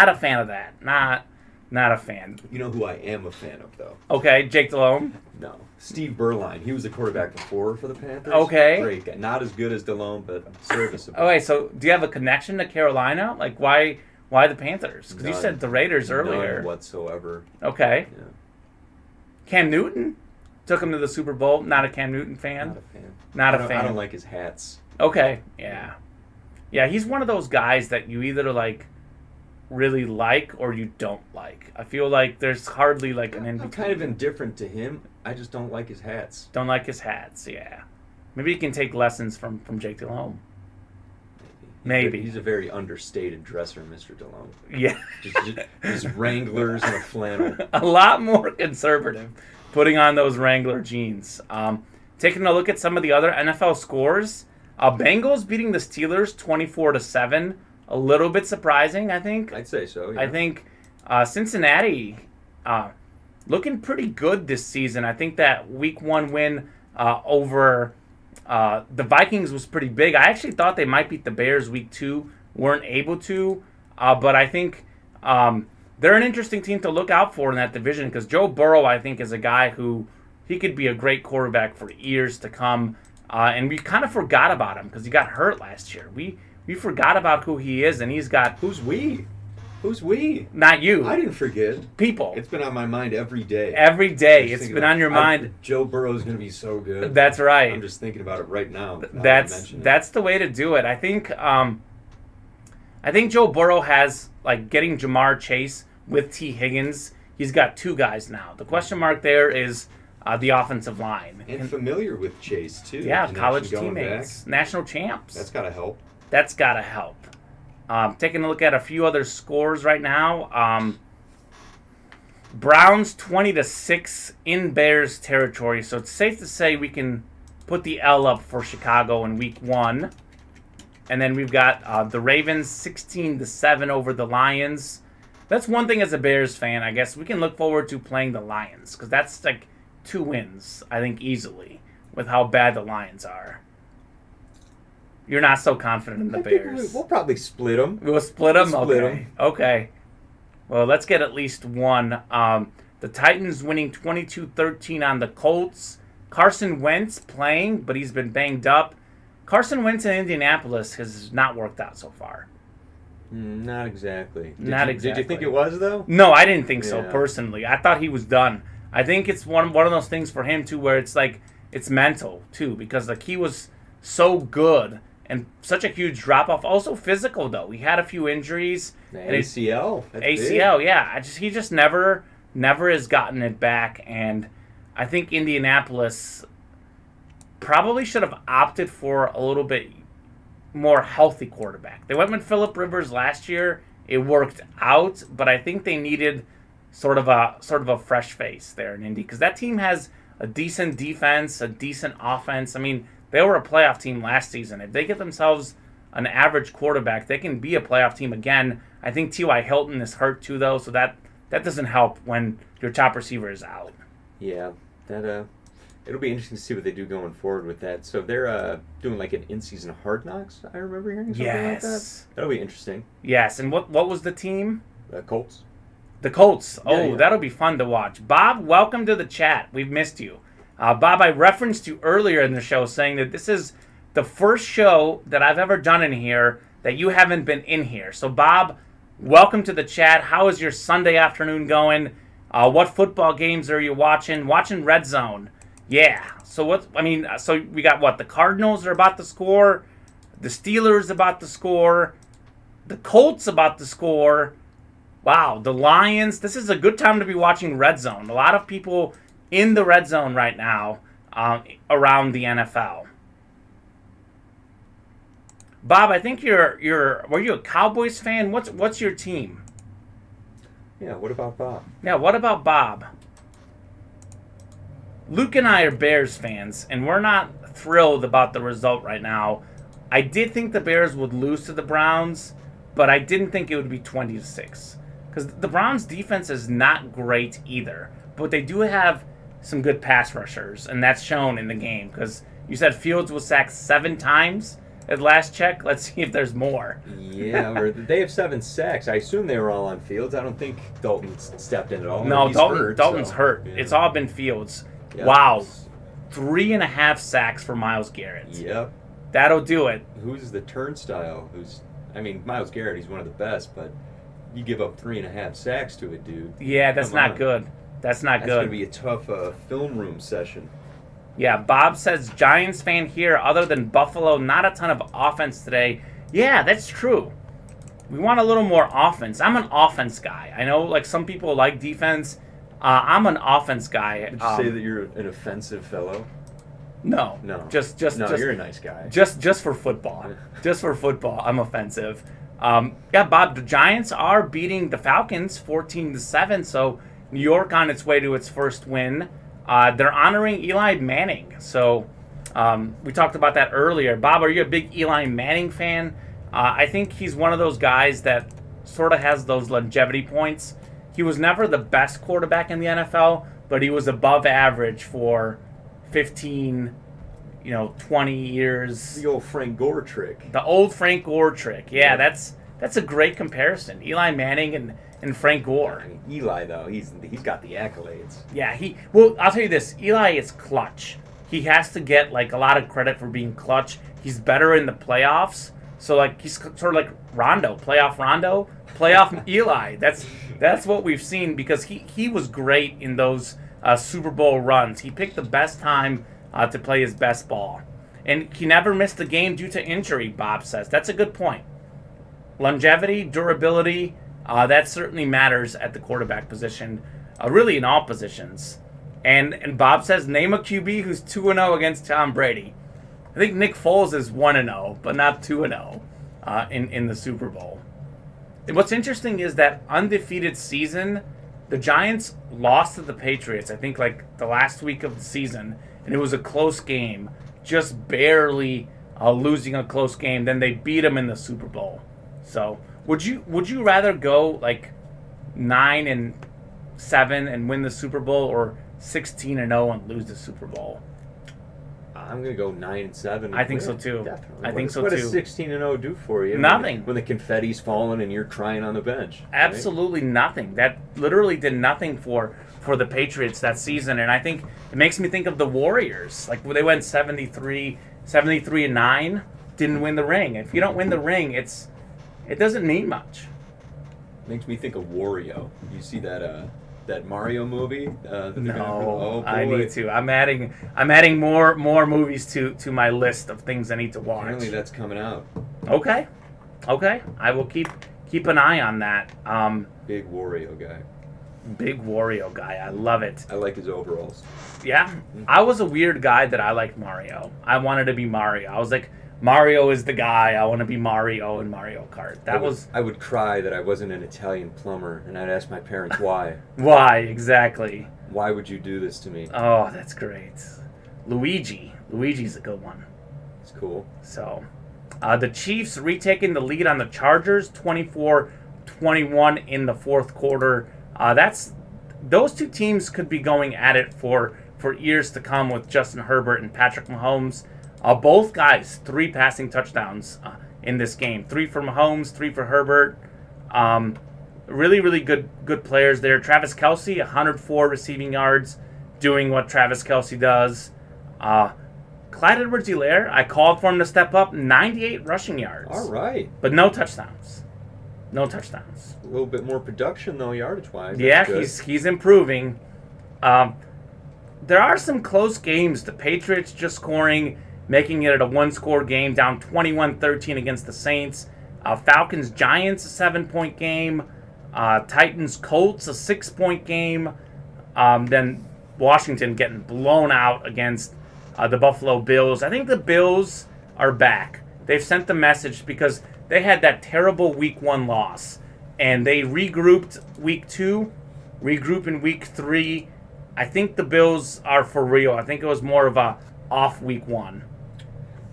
a fan of that. Not a fan. You know who I am a fan of, though? Okay, Jake Delhomme. No. Steve Berline. He was the quarterback before for the Panthers. Okay. Great guy. Not as good as Delhomme, but serviceable. Okay, so do you have a connection to Carolina? Like, why the Panthers? Because you said the Raiders earlier. None whatsoever. Okay. Yeah. Cam Newton took him to the Super Bowl. Not a Cam Newton fan. Not a fan. Not a fan. I don't like his hats. Okay. Yeah. Yeah, he's one of those guys that you either like really like or you don't like. I feel like there's hardly like an in I'm kind of indifferent to him. I just don't like his hats. Don't like his hats, yeah. Maybe he can take lessons from Jake Delhomme. Maybe. He's a very understated dresser, Mr. Delhomme. Yeah. just Wranglers and a flannel. A lot more conservative putting on those Wrangler jeans. Taking a look at some of the other NFL scores. Bengals beating the Steelers 24-7. A little bit surprising, I think. I'd say so, yeah. I think Cincinnati looking pretty good this season. I think that Week 1 win over the Vikings was pretty big. I actually thought they might beat the Bears Week 2. Weren't able to. But I think they're an interesting team to look out for in that division because Joe Burrow, I think, is a guy who he could be a great quarterback for years to come. And we kind of forgot about him because he got hurt last year. We forgot about who he is, and he's got... Who's we? Who's we? Not you. I didn't forget. People. It's been on my mind every day. Every day. It's been on your mind. Joe Burrow's going to be so good. That's right. I'm just thinking about it right now. That's the way to do it. I think Joe Burrow has, like, getting Jamar Chase with T. Higgins. He's got two guys now. The question mark there is the offensive line. And familiar with Chase, too. Yeah, college teammates. National champs. That's got to help. That's got to help. Taking a look at a few other scores right now. Browns 20-6 in Bears territory, so it's safe to say we can put the L up for Chicago in Week 1. And then we've got the Ravens 16-7 over the Lions. That's one thing as a Bears fan, I guess. We can look forward to playing the Lions because that's like 2 wins, I think, easily with how bad the Lions are. You're not so confident in the Bears. We'll probably split them. We'll split them? We'll split 'em. Okay. Well, let's get at least one. The Titans winning 22-13 on the Colts. Carson Wentz playing, but he's been banged up. Carson Wentz in Indianapolis has not worked out so far. Not exactly. Exactly. Did you think it was, though? No, I didn't think so, Yeah. personally. I thought he was done. I think it's one of those things for him, too, where it's like, it's mental, too, because like he was so good. And such a huge drop-off. Also physical, though. He had a few injuries. The ACL. ACL, yeah. He just never has gotten it back. And I think Indianapolis probably should have opted for a little bit more healthy quarterback. They went with Phillip Rivers last year. It worked out, but I think they needed sort of a fresh face there in Indy because that team has a decent defense, a decent offense. I mean, they were a playoff team last season. If they get themselves an average quarterback, they can be a playoff team again. I think T.Y. Hilton is hurt too, though, so that doesn't help when your top receiver is out. Yeah, it'll be interesting to see what they do going forward with that. So they're doing like an in-season Hard Knocks. I remember hearing something like that. That'll be interesting. Yes, and what was the team? Colts. The Colts. Yeah. That'll be fun to watch. Bob, welcome to the chat. We've missed you. Bob, I referenced you earlier in the show saying that this is the first show that I've ever done in here that you haven't been in here. So, Bob, welcome to the chat. How is your Sunday afternoon going? What football games are you watching? Watching Red Zone. Yeah. So, we got what? The Cardinals are about to score. The Steelers about to score. The Colts about to score. Wow. The Lions. This is a good time to be watching Red Zone. A lot of people in the red zone right now around the NFL. Bob, I think were you a Cowboys fan? What's your team? Yeah, what about Bob? Yeah, what about Bob? Luke and I are Bears fans, and we're not thrilled about the result right now. I did think the Bears would lose to the Browns, but I didn't think it would be 20-6. Because the Browns' defense is not great either. But they do have some good pass rushers, and that's shown in the game. Because you said Fields was sacked 7 times at last check. Let's see if there's more. Yeah, they have 7 sacks. I assume they were all on Fields. I don't think Dalton stepped in at all. No, He's Dalton's so, hurt. yeah. It's all been Fields. Yep. Wow. 3.5 sacks for Myles Garrett. Yep. That'll do it. Who's the turnstile? Myles Garrett, he's one of the best, but you give up 3.5 sacks to a dude. Yeah, that's not good. That's not good. That's going to be a tough film room session. Yeah, Bob says, Giants fan here, other than Buffalo, not a ton of offense today. Yeah, that's true. We want a little more offense. I'm an offense guy. I know, like, some people like defense. I'm an offense guy. Would you say that you're an offensive fellow? No. Just you're a nice guy. Just for football. Just for football, I'm offensive. Yeah, Bob, the Giants are beating the Falcons 14-7, so New York on its way to its first win. They're honoring Eli Manning. So we talked about that earlier. Bob, are you a big Eli Manning fan? I think he's one of those guys that sort of has those longevity points. He was never the best quarterback in the NFL, but he was above average for 15, 20 years. The old Frank Gore trick. The old Frank Gore trick. Yeah, that's a great comparison. Eli Manning and Frank Gore. I mean, Eli, though, he's got the accolades. Yeah, I'll tell you this. Eli is clutch. He has to get, like, a lot of credit for being clutch. He's better in the playoffs. So, like, he's sort of like Rondo, playoff Eli. That's what we've seen because he was great in those Super Bowl runs. He picked the best time to play his best ball. And he never missed a game due to injury, Bob says. That's a good point. Longevity, durability, that certainly matters at the quarterback position, really in all positions. And Bob says, name a QB who's 2-0 against Tom Brady. I think Nick Foles is 1-0, but not 2-0 in the Super Bowl. And what's interesting is that undefeated season, the Giants lost to the Patriots, I think, like the last week of the season, and it was a close game, just barely losing a close game. Then they beat them in the Super Bowl. So would you rather go like 9-7 and win the Super Bowl, or 16-0 and lose the Super Bowl? I'm gonna go 9-7. I think so too. Definitely. I think so too. What too. does 16-0 do for you? Nothing. When the confetti's falling and you're crying on the bench. Absolutely nothing. That literally did nothing for the Patriots that season, and I think it makes me think of the Warriors. Like, they went 73-9, didn't win the ring. If you don't win the ring, it doesn't mean much. Makes me think of Wario. You see that Mario movie? No, I need to. I'm adding more movies to my list of things I need to watch. Apparently that's coming out. Okay. I will keep an eye on that. Big Wario guy. Big Wario guy. I love it. I like his overalls. Yeah. I was a weird guy that I liked Mario. I wanted to be Mario. I was like, Mario is the guy. I want to be Mario in Mario Kart. I would cry that I wasn't an Italian plumber, and I'd ask my parents why. Why, exactly. Why would you do this to me? Oh, that's great. Luigi's a good one. It's cool. So, the Chiefs retaking the lead on the Chargers, 24-21 in the fourth quarter. Those two teams could be going at it for years to come with Justin Herbert and Patrick Mahomes. Both guys, 3 passing touchdowns in this game. 3 for Mahomes, 3 for Herbert. Really, really good players there. Travis Kelce, 104 receiving yards, doing what Travis Kelce does. Clyde Edwards-Helaire, I called for him to step up, 98 rushing yards. All right. But no touchdowns. A little bit more production, though, yardage-wise. Yeah, he's improving. There are some close games. The Patriots just scoring, making it a one-score game, down 21-13 against the Saints. Falcons-Giants, a 7-point game. Titans-Colts, a 6-point game. Then Washington getting blown out against the Buffalo Bills. I think the Bills are back. They've sent the message because they had that terrible Week 1 loss. And they regrouped Week 2, regroup in Week 3, I think the Bills are for real. I think it was more of a off week 1.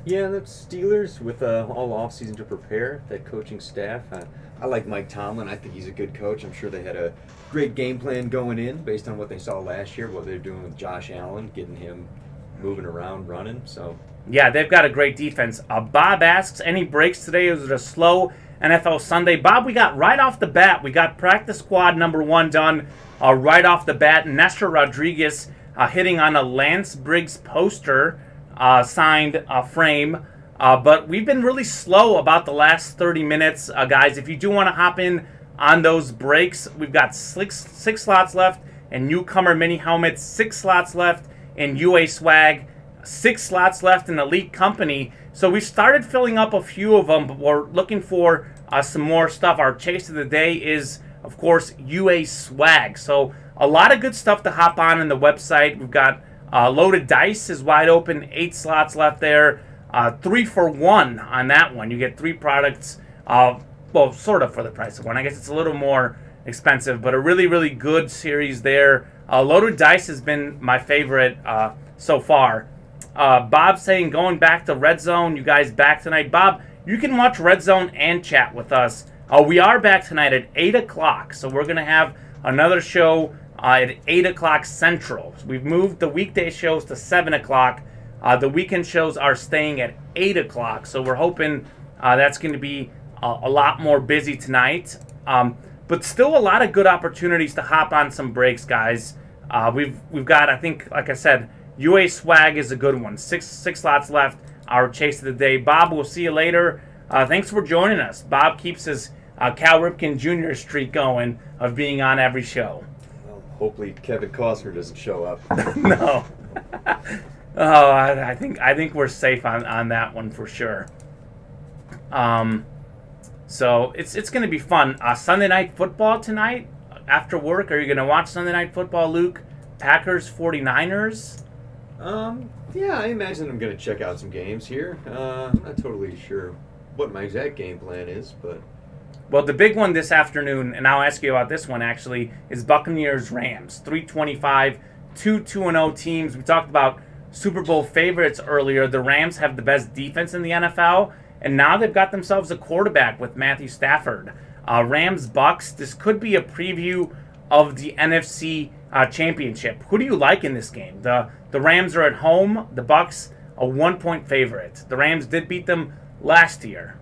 Yeah, the Steelers with all offseason to prepare, that coaching staff. I like Mike Tomlin. I think he's a good coach. I'm sure they had a great game plan going in based on what they saw last year, what they're doing with Josh Allen, getting him moving around, running. So yeah, they've got a great defense. Bob asks, any breaks today? Is it a slow NFL Sunday? Bob, we got right off the bat, we got practice squad number 1 done right off the bat. Nestor Rodriguez hitting on a Lance Briggs poster signed frame. But we've been really slow about the last 30 minutes, guys. If you do want to hop in on those breaks, we've got six slots left in newcomer mini helmets, 6 slots left in UA swag, 6 slots left in Elite Company. So we started filling up a few of them, but we're looking for some more stuff. Our chase of the day is, of course, UA swag. So a lot of good stuff to hop on the website. We've got Loaded Dice is wide open, 8 slots left there. 3 for 1 on that one. You get 3 products, well, sort of for the price of one. I guess it's a little more expensive, but a really, really good series there. Loaded Dice has been my favorite so far. Bob saying, going back to Red Zone. You guys back tonight? Bob, you can watch Red Zone and chat with us. We are back tonight at 8 o'clock, so we're going to have another show at 8 o'clock Central. We've moved the weekday shows to 7 o'clock. The weekend shows are staying at 8 o'clock, so we're hoping that's going to be a lot more busy tonight. But still a lot of good opportunities to hop on some breaks, guys. We've got, I think, like I said, UA swag is a good one. 6 slots left, our chase of the day. Bob, we'll see you later. Thanks for joining us. Bob keeps his Cal Ripken Jr. streak going of being on every show. well, hopefully Kevin Costner doesn't show up. No. Oh, I think we're safe on that one for sure. So it's going to be fun. Sunday night football tonight after work. Are you going to watch Sunday night football, Luke? Packers 49ers? Yeah, I imagine I'm going to check out some games here. I'm not totally sure what my exact game plan is, but... Well, the big one this afternoon, and I'll ask you about this one actually, is Buccaneers-Rams. 325, 2-2-0 teams. We talked about Super Bowl favorites earlier. The Rams have the best defense in the NFL, and now they've got themselves a quarterback with Matthew Stafford. Rams-Bucks, this could be a preview of the NFC Championship. Who do you like in this game? The Rams are at home. The Bucks, a 1-point favorite. The Rams did beat them last year.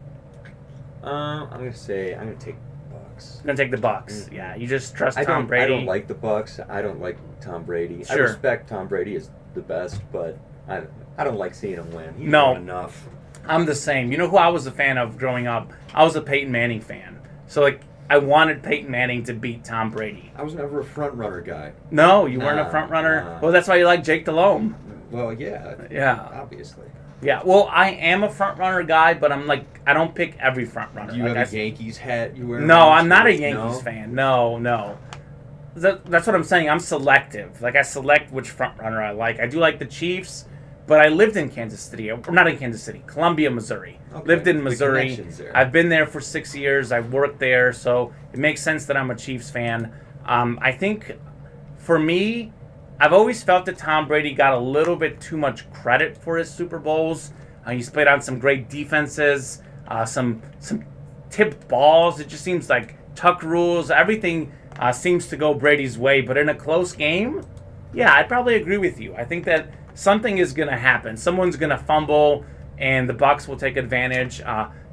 I'm going to take Bucks. I'm going to take the Bucks. Mm-hmm. Yeah, you just trust Tom Brady. I don't like the Bucks. I don't like Tom Brady. Sure. I respect Tom Brady as the best, but I don't like seeing him win. He's No. won enough. I'm the same. You know who I was a fan of growing up? I was a Peyton Manning fan. So, I wanted Peyton Manning to beat Tom Brady. I was never a front runner guy. No, you weren't a front runner? Nah. Well, that's why you like Jake Delhomme. Well, yeah. Yeah. Obviously. Yeah, well, I am a front runner guy, but I don't pick every front runner. Do you have a Yankees hat you wear? No, I'm not a Yankees fan. No. That's what I'm saying. I'm selective. I select which front runner I like. I do like the Chiefs, but I lived in Kansas City. Or not in Kansas City. Columbia, Missouri. Okay. Lived in The Missouri. connections there. I've been there for 6 years. I've worked there, so it makes sense that I'm a Chiefs fan. I think, for me, I've always felt that Tom Brady got a little bit too much credit for his Super Bowls. He's played on some great defenses, some tipped balls. It just seems like tuck rules. Everything seems to go Brady's way. But in a close game, yeah, I'd probably agree with you. I think that something is going to happen. Someone's going to fumble, and the Bucs will take advantage.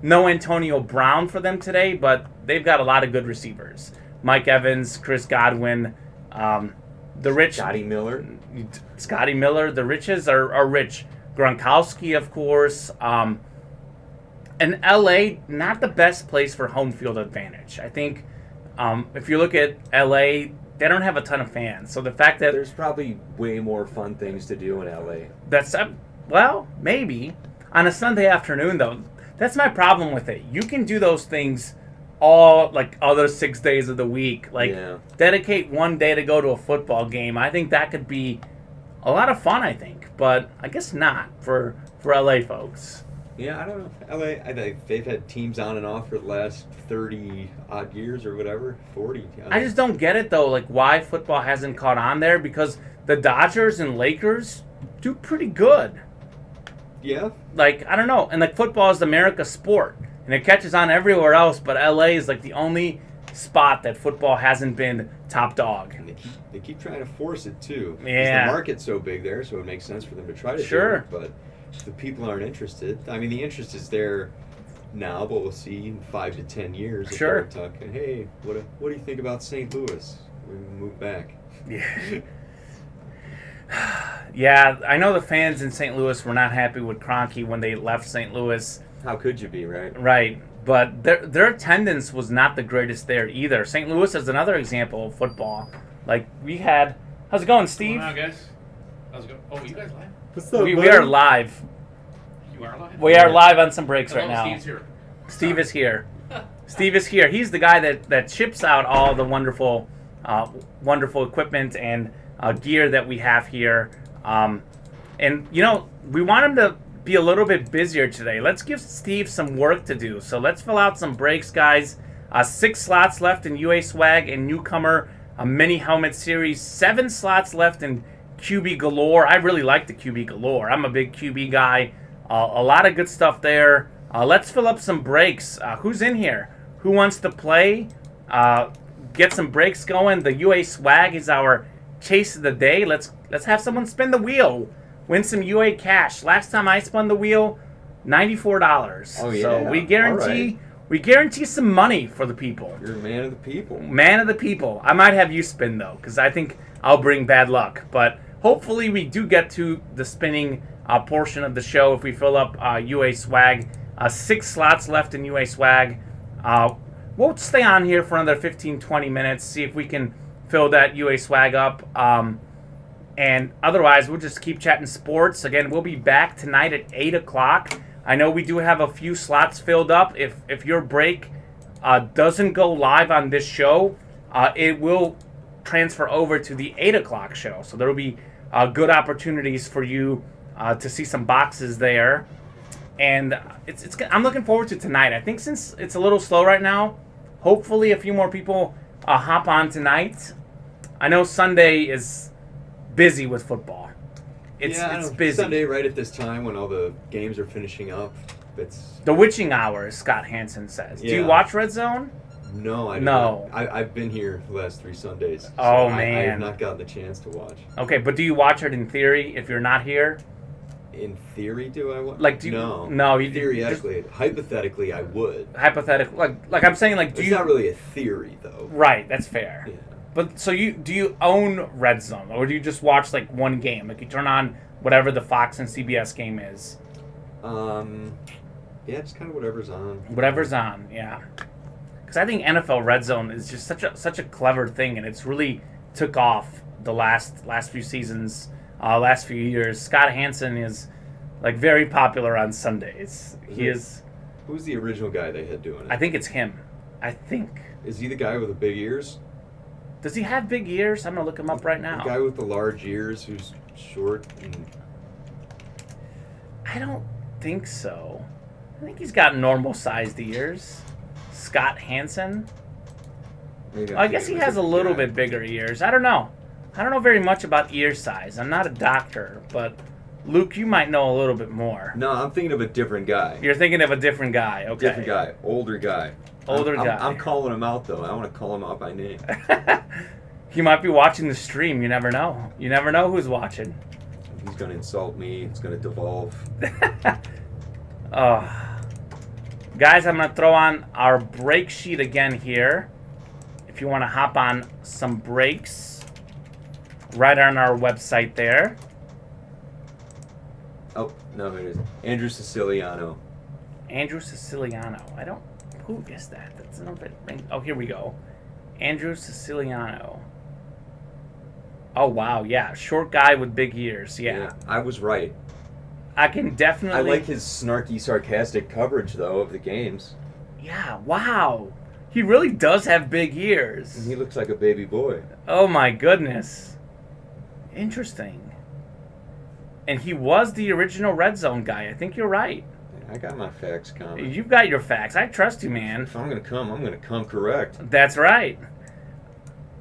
No Antonio Brown for them today, but they've got a lot of good receivers. Mike Evans, Chris Godwin, the rich... Scotty Miller. The riches are rich. Gronkowski, of course. And L.A., not the best place for home field advantage. I think if you look at L.A., they don't have a ton of fans. So the fact that... There's probably way more fun things to do in LA. That's, well, maybe. On a Sunday afternoon, though, that's my problem with it. You can do those things all, other 6 days of the week. Dedicate one day to go to a football game. I think that could be a lot of fun, I think. But I guess not for LA folks. Yeah, I don't know. LA, they've had teams on and off for the last 30 odd years or whatever, 40. I just don't get it though, like why football hasn't caught on there, because the Dodgers and Lakers do pretty good. Yeah. Like, I don't know. And like football is America's sport. And it catches on everywhere else, but LA is like the only spot that football hasn't been top dog. And they keep trying to force it too. 'Cause Yeah. the market's so big there, so it makes sense for them to try to Sure. do it. But if the people aren't interested, I mean, the interest is there now, but we'll see in 5 to 10 years. If Sure. they're talking, hey, what do you think about St. Louis? We move back. Yeah. Yeah, I know the fans in St. Louis were not happy with Kroenke when they left St. Louis. How could you be, right? Right, but their attendance was not the greatest there either. St. Louis is another example of football. Like, we had... How's it going, Steve? What's going on, guys? How's it going? Oh, you guys live? What's up, We are live. You are live? We are live on some breaks Hello, right now. Steve's here. Steve is here. Steve is here. He's the guy that ships out all the wonderful equipment and gear that we have here. And, you know, we want him to be a little bit busier today. Let's give Steve some work to do. So let's fill out some breaks, guys. 6 slots left in UA Swag and Newcomer Mini Helmet Series. 7 slots left in QB Galore. I really like the QB Galore. I'm a big QB guy. A lot of good stuff there. Let's fill up some breaks. Who's in here? Who wants to play? Get some breaks going. The UA Swag is our chase of the day. Let's have someone spin the wheel. Win some UA cash. Last time I spun the wheel, $94. Oh, yeah. So we All guarantee some money for the people. You're a man of the people. Man of the people. I might have you spin though, because I think I'll bring bad luck. But hopefully we do get to the spinning portion of the show if we fill up UA Swag. 6 slots left in UA Swag. We'll stay on here for another 15-20 minutes, see if we can fill that UA Swag up. And otherwise, we'll just keep chatting sports. Again, we'll be back tonight at 8 o'clock. I know we do have a few slots filled up. If your break doesn't go live on this show, it will transfer over to the 8 o'clock show. So there will be good opportunities for you to see some boxes there. And I'm looking forward to tonight. I think since it's a little slow right now, hopefully a few more people hop on tonight. I know Sunday is busy with football. It's busy. Sunday, right at this time when all the games are finishing up. It's the witching hour, as Scott Hansen says. Yeah. Do you watch Red Zone? No, No. I've been here the last 3 Sundays. So Oh, I man. have not gotten the chance to watch. Okay, but do you watch it in theory if you're not here? In theory, do I watch? Like, do you? No. No, you Theoretically, hypothetically, I would. hypothetical. Like I'm saying, like, do It's you? not really a theory, though. Right, that's fair. Yeah. But so do you own Red Zone, or do you just watch like one game? Like you turn on whatever the Fox and CBS game is. Yeah, it's kind of whatever's on. Whatever's on, yeah. Because I think NFL Red Zone is just such a clever thing, and it's really took off the last few seasons, last few years. Scott Hansen is like very popular on Sundays. He is. Who's the original guy they had doing it? I think it's him. I think. Is he the guy with the big ears? Does he have big ears? I'm gonna look him up right now. The guy with the large ears who's short and... I don't think so. I think he's got normal sized ears. Scott Hansen. Maybe I guess he has a little bit bigger ears. I don't know. I don't know very much about ear size. I'm not a doctor, but Luke, you might know a little bit more. No, I'm thinking of a different guy. You're thinking of a different guy. Okay. Different guy. Older guy. Older guy. I'm calling him out, though. I want to call him out by name. He might be watching the stream. You never know. You never know who's watching. He's going to insult me. It's going to devolve. Guys, I'm going to throw on our break sheet again here. If you want to hop on some breaks, right on our website there. Oh, no, it is. Andrew Siciliano. Andrew Siciliano. Who is that? That's a little bit. Oh, here we go. Andrew Siciliano. Oh, wow. Yeah. Short guy with big ears. Yeah. I was right. I can definitely. I like his snarky, sarcastic coverage, though, of the games. Yeah. Wow. He really does have big ears. And he looks like a baby boy. Oh, my goodness. Interesting. And he was the original Red Zone guy. I think you're right. I got my facts, Common. You've got your facts. I trust you, man. If I'm gonna come correct. That's right.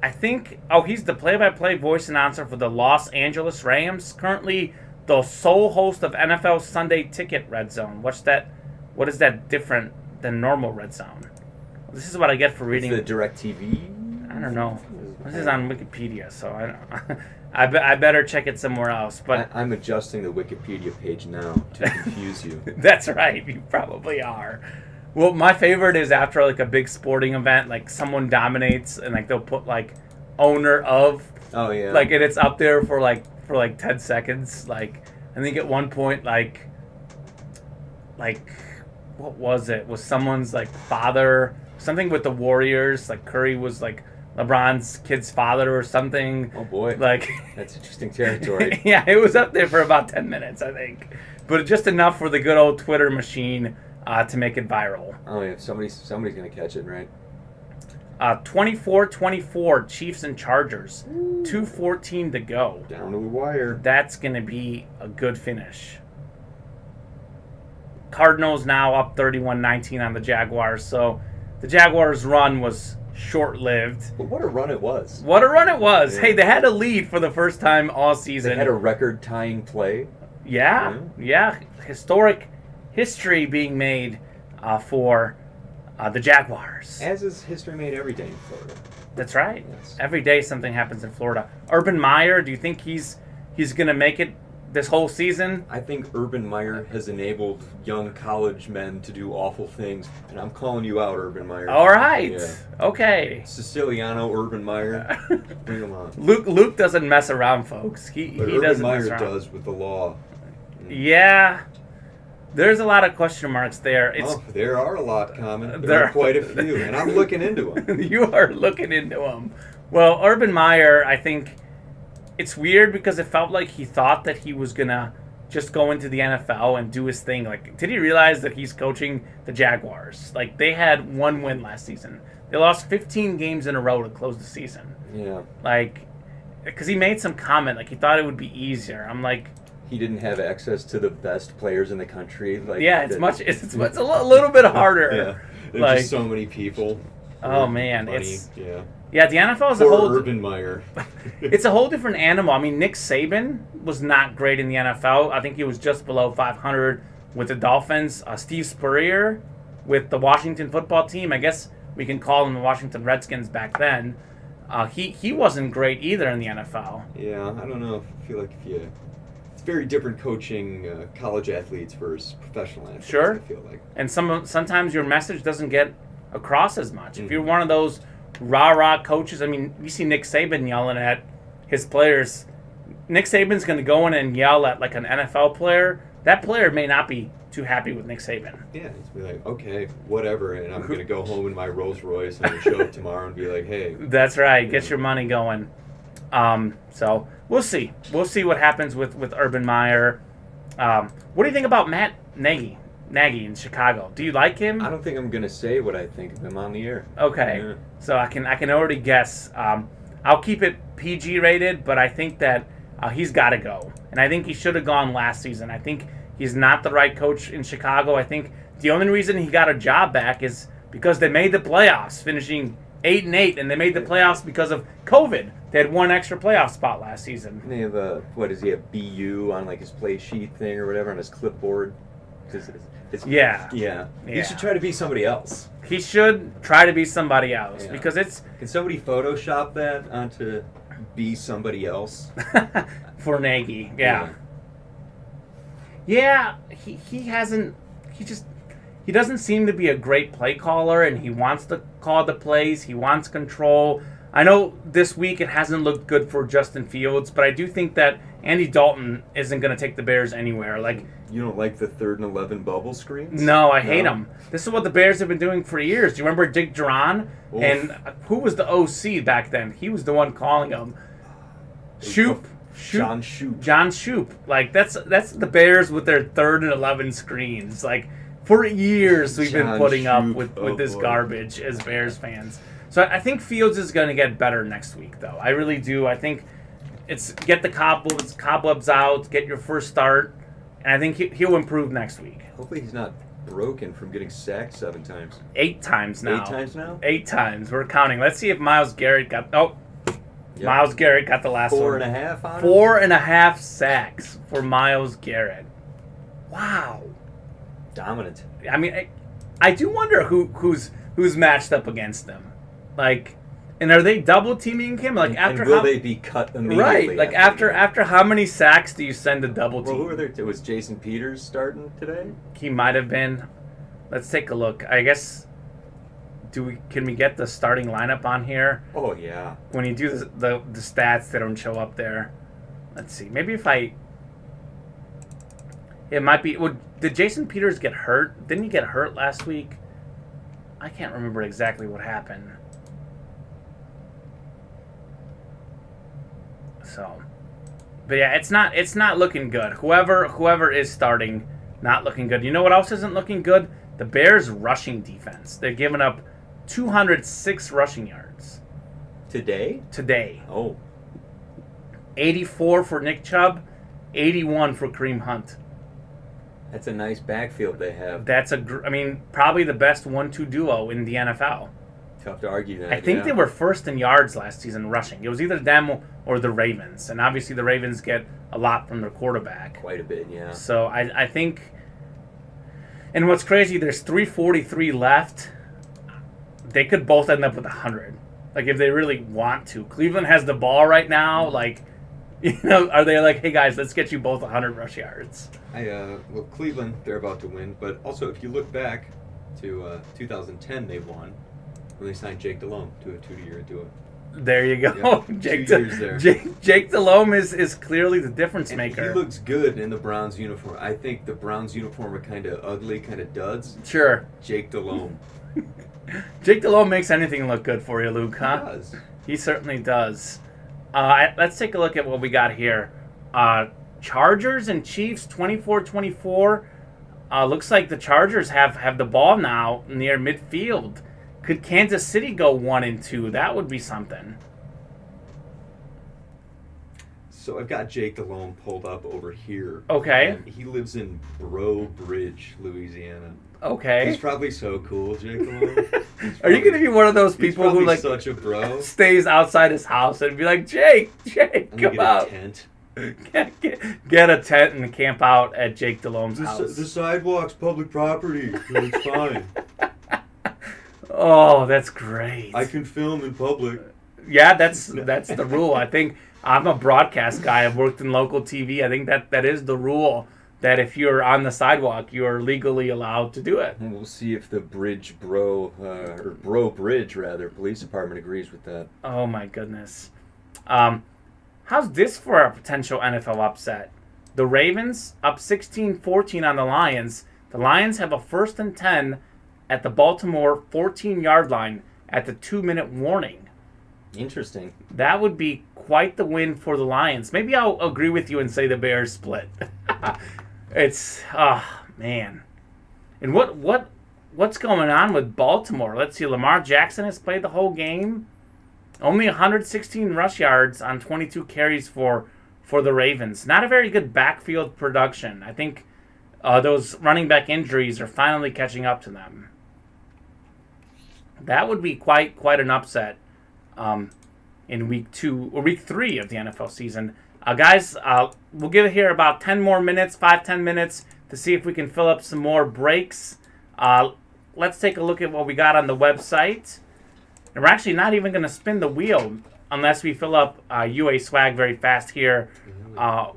I think. Oh, he's the play-by-play voice announcer for the Los Angeles Rams. Currently, the sole host of NFL Sunday Ticket Red Zone. What's that? What is that different than normal Red Zone? This is what I get for reading. It's the DirecTV. I don't know. This is on Wikipedia, so I don't. I better check it somewhere else. But I'm adjusting the Wikipedia page now to confuse you. That's right. You probably are. Well, my favorite is after like a big sporting event, like someone dominates and like they'll put like owner of. Oh yeah. Like, and it's up there for like 10 seconds. Like, I think at one point like what was it? Was someone's like father, something with the Warriors, like Curry was like LeBron's kid's father or something. Oh boy. Like, that's interesting territory. Yeah, it was up there for about 10 minutes, I think. But just enough for the good old Twitter machine to make it viral. Oh yeah, somebody's gonna catch it, right? 24-24 Chiefs and Chargers. 2:14 to go. Down to the wire. That's going to be a good finish. Cardinals now up 31-19 on the Jaguars. So the Jaguars' run was short-lived. But what a run it was. What a run it was. Yeah. Hey, they had a lead for the first time all season. They had a record-tying play. Yeah. Historic history being made for the Jaguars. As is history made every day in Florida. That's right. Yes. Every day something happens in Florida. Urban Meyer, do you think he's going to make it this whole season? I think Urban Meyer has enabled young college men to do awful things, and I'm calling you out, Urban Meyer. All right. Yeah. Okay. Siciliano, Urban Meyer, bring him on. Luke doesn't mess around, folks. But He Urban doesn't Meyer mess around. does with the law. Yeah. There's a lot of question marks there. There are a lot, Common. There There are. are quite a few, and I'm looking into them. You are looking into them. Well, Urban Meyer, I think it's weird because it felt like he thought that he was going to just go into the NFL and do his thing. Like, did he realize that he's coaching the Jaguars? Like, they had one win last season. They lost 15 games in a row to close the season. Yeah. Like, because he made some comment, like he thought it would be easier. I'm like, He didn't have access to the best players in the country. Like yeah, it's a little bit harder. Yeah, there's Like, just so many people. oh man, Money. Yeah. the NFL is a Poor whole Urban Meyer. it's a whole different animal. I mean, Nick Saban was not great in the NFL. I think he was just below 500 with the Dolphins. Steve Spurrier with the Washington football team. I guess we can call them the Washington Redskins back then. He wasn't great either in the NFL. Yeah, I don't know. I feel like it's very different coaching college athletes versus professional athletes. Sure. I feel like. And sometimes your message doesn't get across as much. If you're one of those rah-rah coaches, I mean, you see Nick Saban yelling at his players. Nick Saban's going to go in and yell at like an NFL player. That player may not be too happy with Nick Saban. Yeah, it's be like, okay, whatever, and I'm gonna go home in my Rolls Royce and show up tomorrow and be like, hey. That's right. Get your money going. So we'll see. We'll see what happens with Urban Meyer. What do you think about Matt Naggy in Chicago? Do you like him? I don't think I'm gonna say what I think of him on the air. Okay. Yeah. So I can already guess. I'll keep it PG rated, but I think that he's got to go, and I think he should have gone last season. I think he's not the right coach in Chicago. I think the only reason he got a job back is because they made the playoffs, finishing 8-8, and they made the playoffs because of COVID. They had one extra playoff spot last season. They have what does he have? BU on like his play sheet thing or whatever on his clipboard. Yeah. He should try to be somebody else. He should try to be somebody else because it's Can somebody Photoshop that onto be somebody else? for Nagy. Yeah, he doesn't seem to be a great play caller, and he wants to call the plays. He wants control. I know this week it hasn't looked good for Justin Fields, but I do think that Andy Dalton isn't going to take the Bears anywhere. Like, You don't like the 3rd and 11 bubble screens? no, I hate them. This is what the Bears have been doing for years. Do you remember Dick Duran? Oof. And who was the OC back then? He was the one calling them. Shoop. John Shoop. John Shoop. Like, that's the Bears with their 3rd and 11 screens. Like, for years we've been John putting up Shoop. with this boy. garbage as Bears fans. So I think Fields is going to get better next week, though. I really do. I think it's get the cobwebs out, get your first start, And I think he'll improve next week. Hopefully he's not broken from getting sacked 7 times. 8 times now. 8 times now? 8 times. We're counting. Let's see if Myles Garrett got... Oh, Yep. Myles Garrett got the last 4.5 one. on 4.5 sacks for Myles Garrett. Wow. Dominant. I mean, I do wonder who's matched up against them. Like, and are they double teaming him? Like after and will they be cut immediately? Right. Like after how many sacks do you send a double team? Well, who are there? Was Jason Peters starting today? He might have been. Let's take a look. I guess. Can we get the starting lineup on here? Oh yeah. When you do the stats, they don't show up there. Let's see. Maybe if it might be. Did Jason Peters get hurt? Didn't he get hurt last week? I can't remember exactly what happened. So, but yeah, it's not looking good. Whoever is starting, not looking good. You know what else isn't looking good? The Bears' rushing defense. They're giving up 206 rushing yards. Today? Oh. 84 for Nick Chubb, 81 for Kareem Hunt. That's a nice backfield they have. That's probably the best 1-2 duo in the NFL. Tough to argue that. I think they were first in yards last season rushing. It was either them or the Ravens. And obviously the Ravens get a lot from their quarterback. Quite a bit, yeah. So I think... And what's crazy, there's 3:43 left. They could both end up with 100. Like, if they really want to. Cleveland has the ball right now. Like, are they like, hey, guys, let's get you both 100 rush yards? Well, Cleveland, they're about to win. But also, if you look back to 2010, they won. When they signed Jake Delhomme to a 2-year deal. There you go. Yep, Jake 2 years there. Jake Delhomme is clearly the difference maker. He looks good in the Browns uniform. I think the Browns uniform are kind of ugly, kind of duds. Sure. Jake Delhomme. Jake Delhomme makes anything look good for you, Luke, huh? He does. He certainly does. Let's take a look at what we got here. Chargers and Chiefs, 24-24. Looks like the Chargers have the ball now near midfield. Could Kansas City go 1-2? That would be something. So I've got Jake Delhomme pulled up over here. Okay. And he lives in Breaux Bridge, Louisiana. Okay. He's probably so cool, Jake Delhomme. Are you going to be one of those people who like such a bro? Stays outside his house and be like, Jake, come out. A tent. Get a tent and camp out at Jake Delhomme's house. The sidewalk's public property. So it's fine. Oh, that's great. I can film in public. Yeah, that's the rule. I think I'm a broadcast guy. I've worked in local TV. I think that is the rule, that if you're on the sidewalk, you're legally allowed to do it. And we'll see if the Breaux Bridge police department agrees with that. Oh my goodness. How's this for a potential NFL upset? The Ravens up 16-14 on the Lions. The Lions have a 1st and 10 at the Baltimore 14-yard line at the 2-minute warning. Interesting. That would be quite the win for the Lions. Maybe I'll agree with you and say the Bears split. It's man. And what's going on with Baltimore? Let's see. Lamar Jackson has played the whole game. Only 116 rush yards on 22 carries for the Ravens. Not a very good backfield production. I think those running back injuries are finally catching up to them. That would be quite an upset in week 2 or week 3 of the NFL season. Guys, we'll give it here about 10 more minutes, 5-10 minutes, to see if we can fill up some more breaks. Let's take a look at what we got on the website. And we're actually not even going to spin the wheel unless we fill up UA Swag very fast here.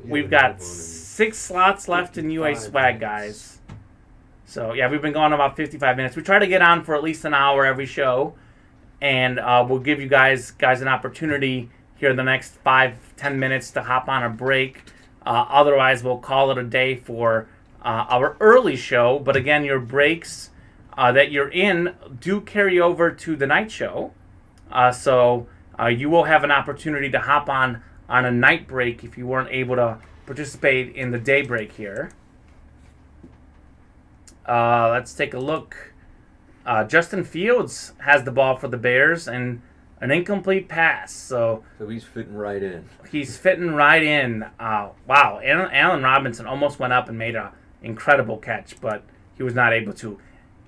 We've got 6 slots left in UA Swag, guys. So, yeah, we've been going about 55 minutes. We try to get on for at least an hour every show. And we'll give you guys an opportunity here in the next 5-10 minutes to hop on a break. Otherwise, we'll call it a day for our early show. But again, your breaks that you're in do carry over to the night show. So you will have an opportunity to hop on a night break if you weren't able to participate in the day break here. Let's take a look. Justin Fields has the ball for the Bears, and an incomplete pass. So he's fitting right in. He's fitting right in. Wow. Allen Robinson almost went up and made an incredible catch, but he was not able to.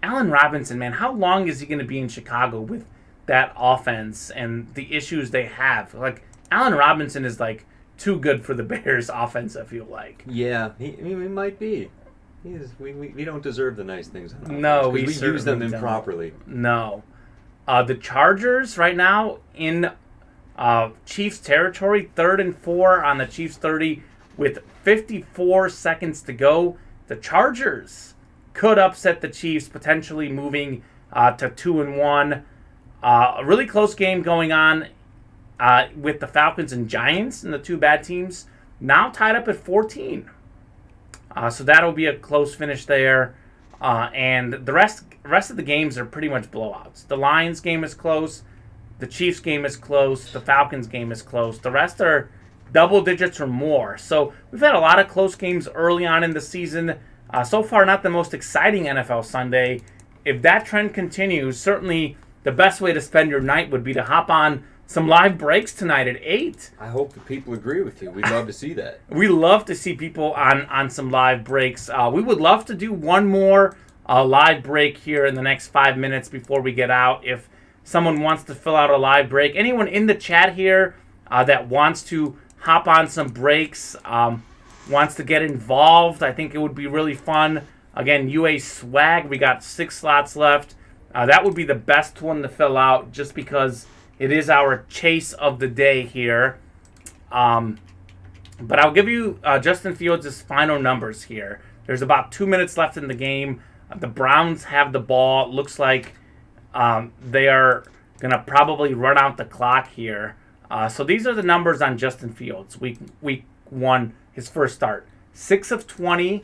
Allen Robinson, man, how long is he going to be in Chicago with that offense and the issues they have? Like, Allen Robinson is, like, too good for the Bears offense, I feel like. Yeah, he might be. We don't deserve the nice things on offense. No, we use them don't. improperly. No. The Chargers right now in Chiefs territory, 3rd and 4 on the Chiefs 30 with 54 seconds to go. The Chargers could upset the Chiefs, potentially moving to 2-1. A really close game going on with the Falcons and Giants and the two bad teams. Now tied up at 14. So that'll be a close finish there. And the rest of the games are pretty much blowouts. The Lions game is close. The Chiefs game is close. The Falcons game is close. The rest are double digits or more. So we've had a lot of close games early on in the season. So far, not the most exciting NFL Sunday. If that trend continues, certainly the best way to spend your night would be to hop on some live breaks tonight at 8. I hope the people agree with you. We'd love to see that. We love to see people on some live breaks. We would love to do one more live break here in the next 5 minutes before we get out. If someone wants to fill out a live break, anyone in the chat here that wants to hop on some breaks, wants to get involved, I think it would be really fun. Again, UA Swag, we got 6 slots left. That would be the best one to fill out just because it is our chase of the day here. But I'll give you Justin Fields' final numbers here. There's about 2 minutes left in the game. The Browns have the ball. It looks like they are going to probably run out the clock here. So these are the numbers on Justin Fields. Week 1, his first start. 6 of 20,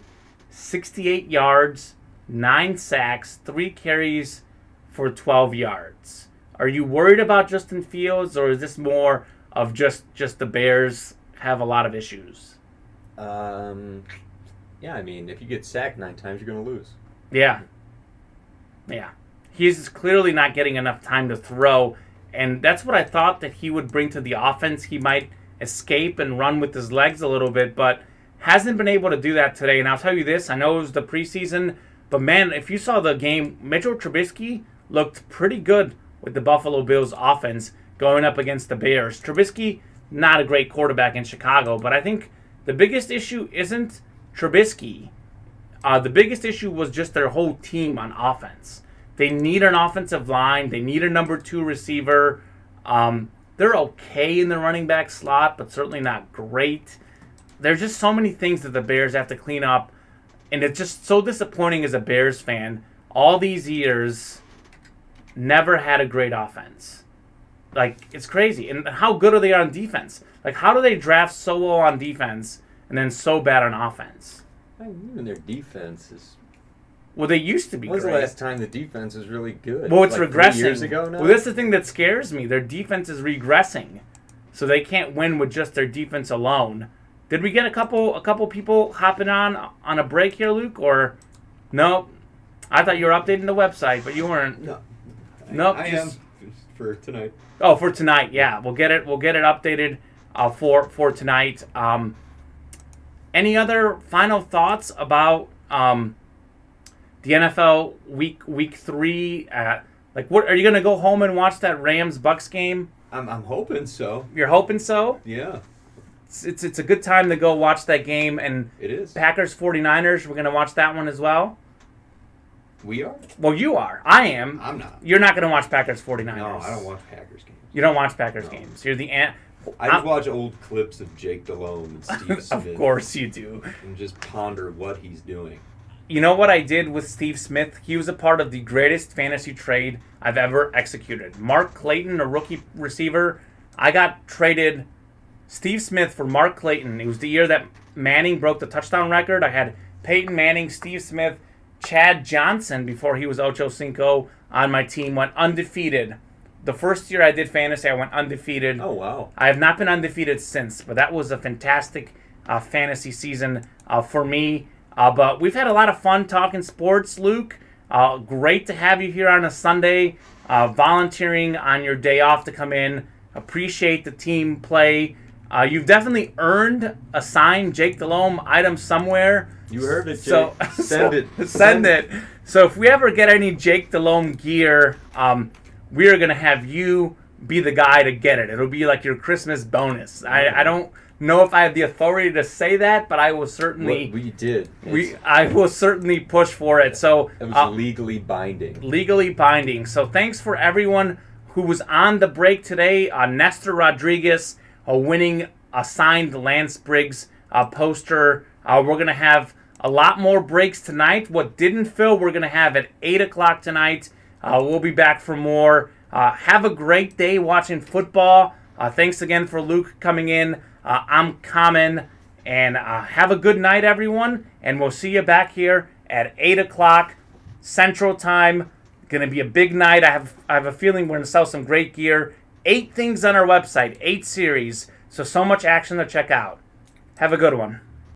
68 yards, 9 sacks, 3 carries for 12 yards. Are you worried about Justin Fields, or is this more of just the Bears have a lot of issues? Yeah, I mean, if you get sacked 9 times, you're going to lose. Yeah. He's clearly not getting enough time to throw, and that's what I thought that he would bring to the offense. He might escape and run with his legs a little bit, but hasn't been able to do that today. And I'll tell you this, I know it was the preseason, but man, if you saw the game, Mitchell Trubisky looked pretty good with the Buffalo Bills offense going up against the Bears. Trubisky, not a great quarterback in Chicago, but I think the biggest issue isn't Trubisky. The biggest issue was just their whole team on offense. They need an offensive line. They need a number 2 receiver. They're okay in the running back slot, but certainly not great. There's just so many things that the Bears have to clean up, and it's just so disappointing as a Bears fan. All these years, never had a great offense. Like, it's crazy. And how good are they on defense? Like, how do they draft so well on defense and then so bad on offense? Even their defense is... Well, they used to be When's great. the last time the defense was really good? Well, it's like regressing. 3 years ago now? Well, that's the thing that scares me. Their defense is regressing. So they can't win with just their defense alone. Did we get a couple people hopping on a break here, Luke? Or no? I thought you were updating the website, but you weren't. No. Nope. I am for tonight. Oh, for tonight, yeah. We'll get it updated for tonight. Any other final thoughts about the NFL week 3? What are you gonna go home and watch that Rams-Bucks game? I'm hoping so. You're hoping so? Yeah. It's a good time to go watch that game. And It is. Packers 49ers, we're gonna watch that one as well. We are? Well, you are. I am. I'm not. You're not gonna watch Packers 49ers. No, I don't watch Packers games. You don't watch Packers No. games. You're the I just watch old clips of Jake Delhomme and Steve Smith. Of course you do. And just ponder what he's doing. You know what I did with Steve Smith? He was a part of the greatest fantasy trade I've ever executed. Mark Clayton, a rookie receiver. I got traded Steve Smith for Mark Clayton. It was the year that Manning broke the touchdown record. I had Peyton Manning, Steve Smith, Chad Johnson, before he was Ocho Cinco, on my team, went undefeated. The first year I did fantasy, I went undefeated. Oh, wow. I have not been undefeated since, but that was a fantastic fantasy season for me. But we've had a lot of fun talking sports, Luke. Great to have you here on a Sunday, volunteering on your day off to come in. Appreciate the team play. You've definitely earned a signed Jake Delhomme item somewhere. You heard it, Jake. So, Send it. Send it. So if we ever get any Jake Delhomme gear, we are going to have you be the guy to get it. It'll be like your Christmas bonus. I don't know if I have the authority to say that, but I will certainly... We did. I will certainly push for it. So it was legally binding. Legally binding. So thanks for everyone who was on the break today. Nestor Rodriguez winning a signed Lance Briggs poster. We're going to have a lot more breaks tonight. What didn't fill, we're going to have at 8 o'clock tonight. We'll be back for more. Have a great day watching football. Thanks again for Luke coming in. I'm Common. And have a good night, everyone. And we'll see you back here at 8 o'clock Central Time. Going to be a big night. I have a feeling we're going to sell some great gear. 8 things on our website. 8 series. So much action to check out. Have a good one.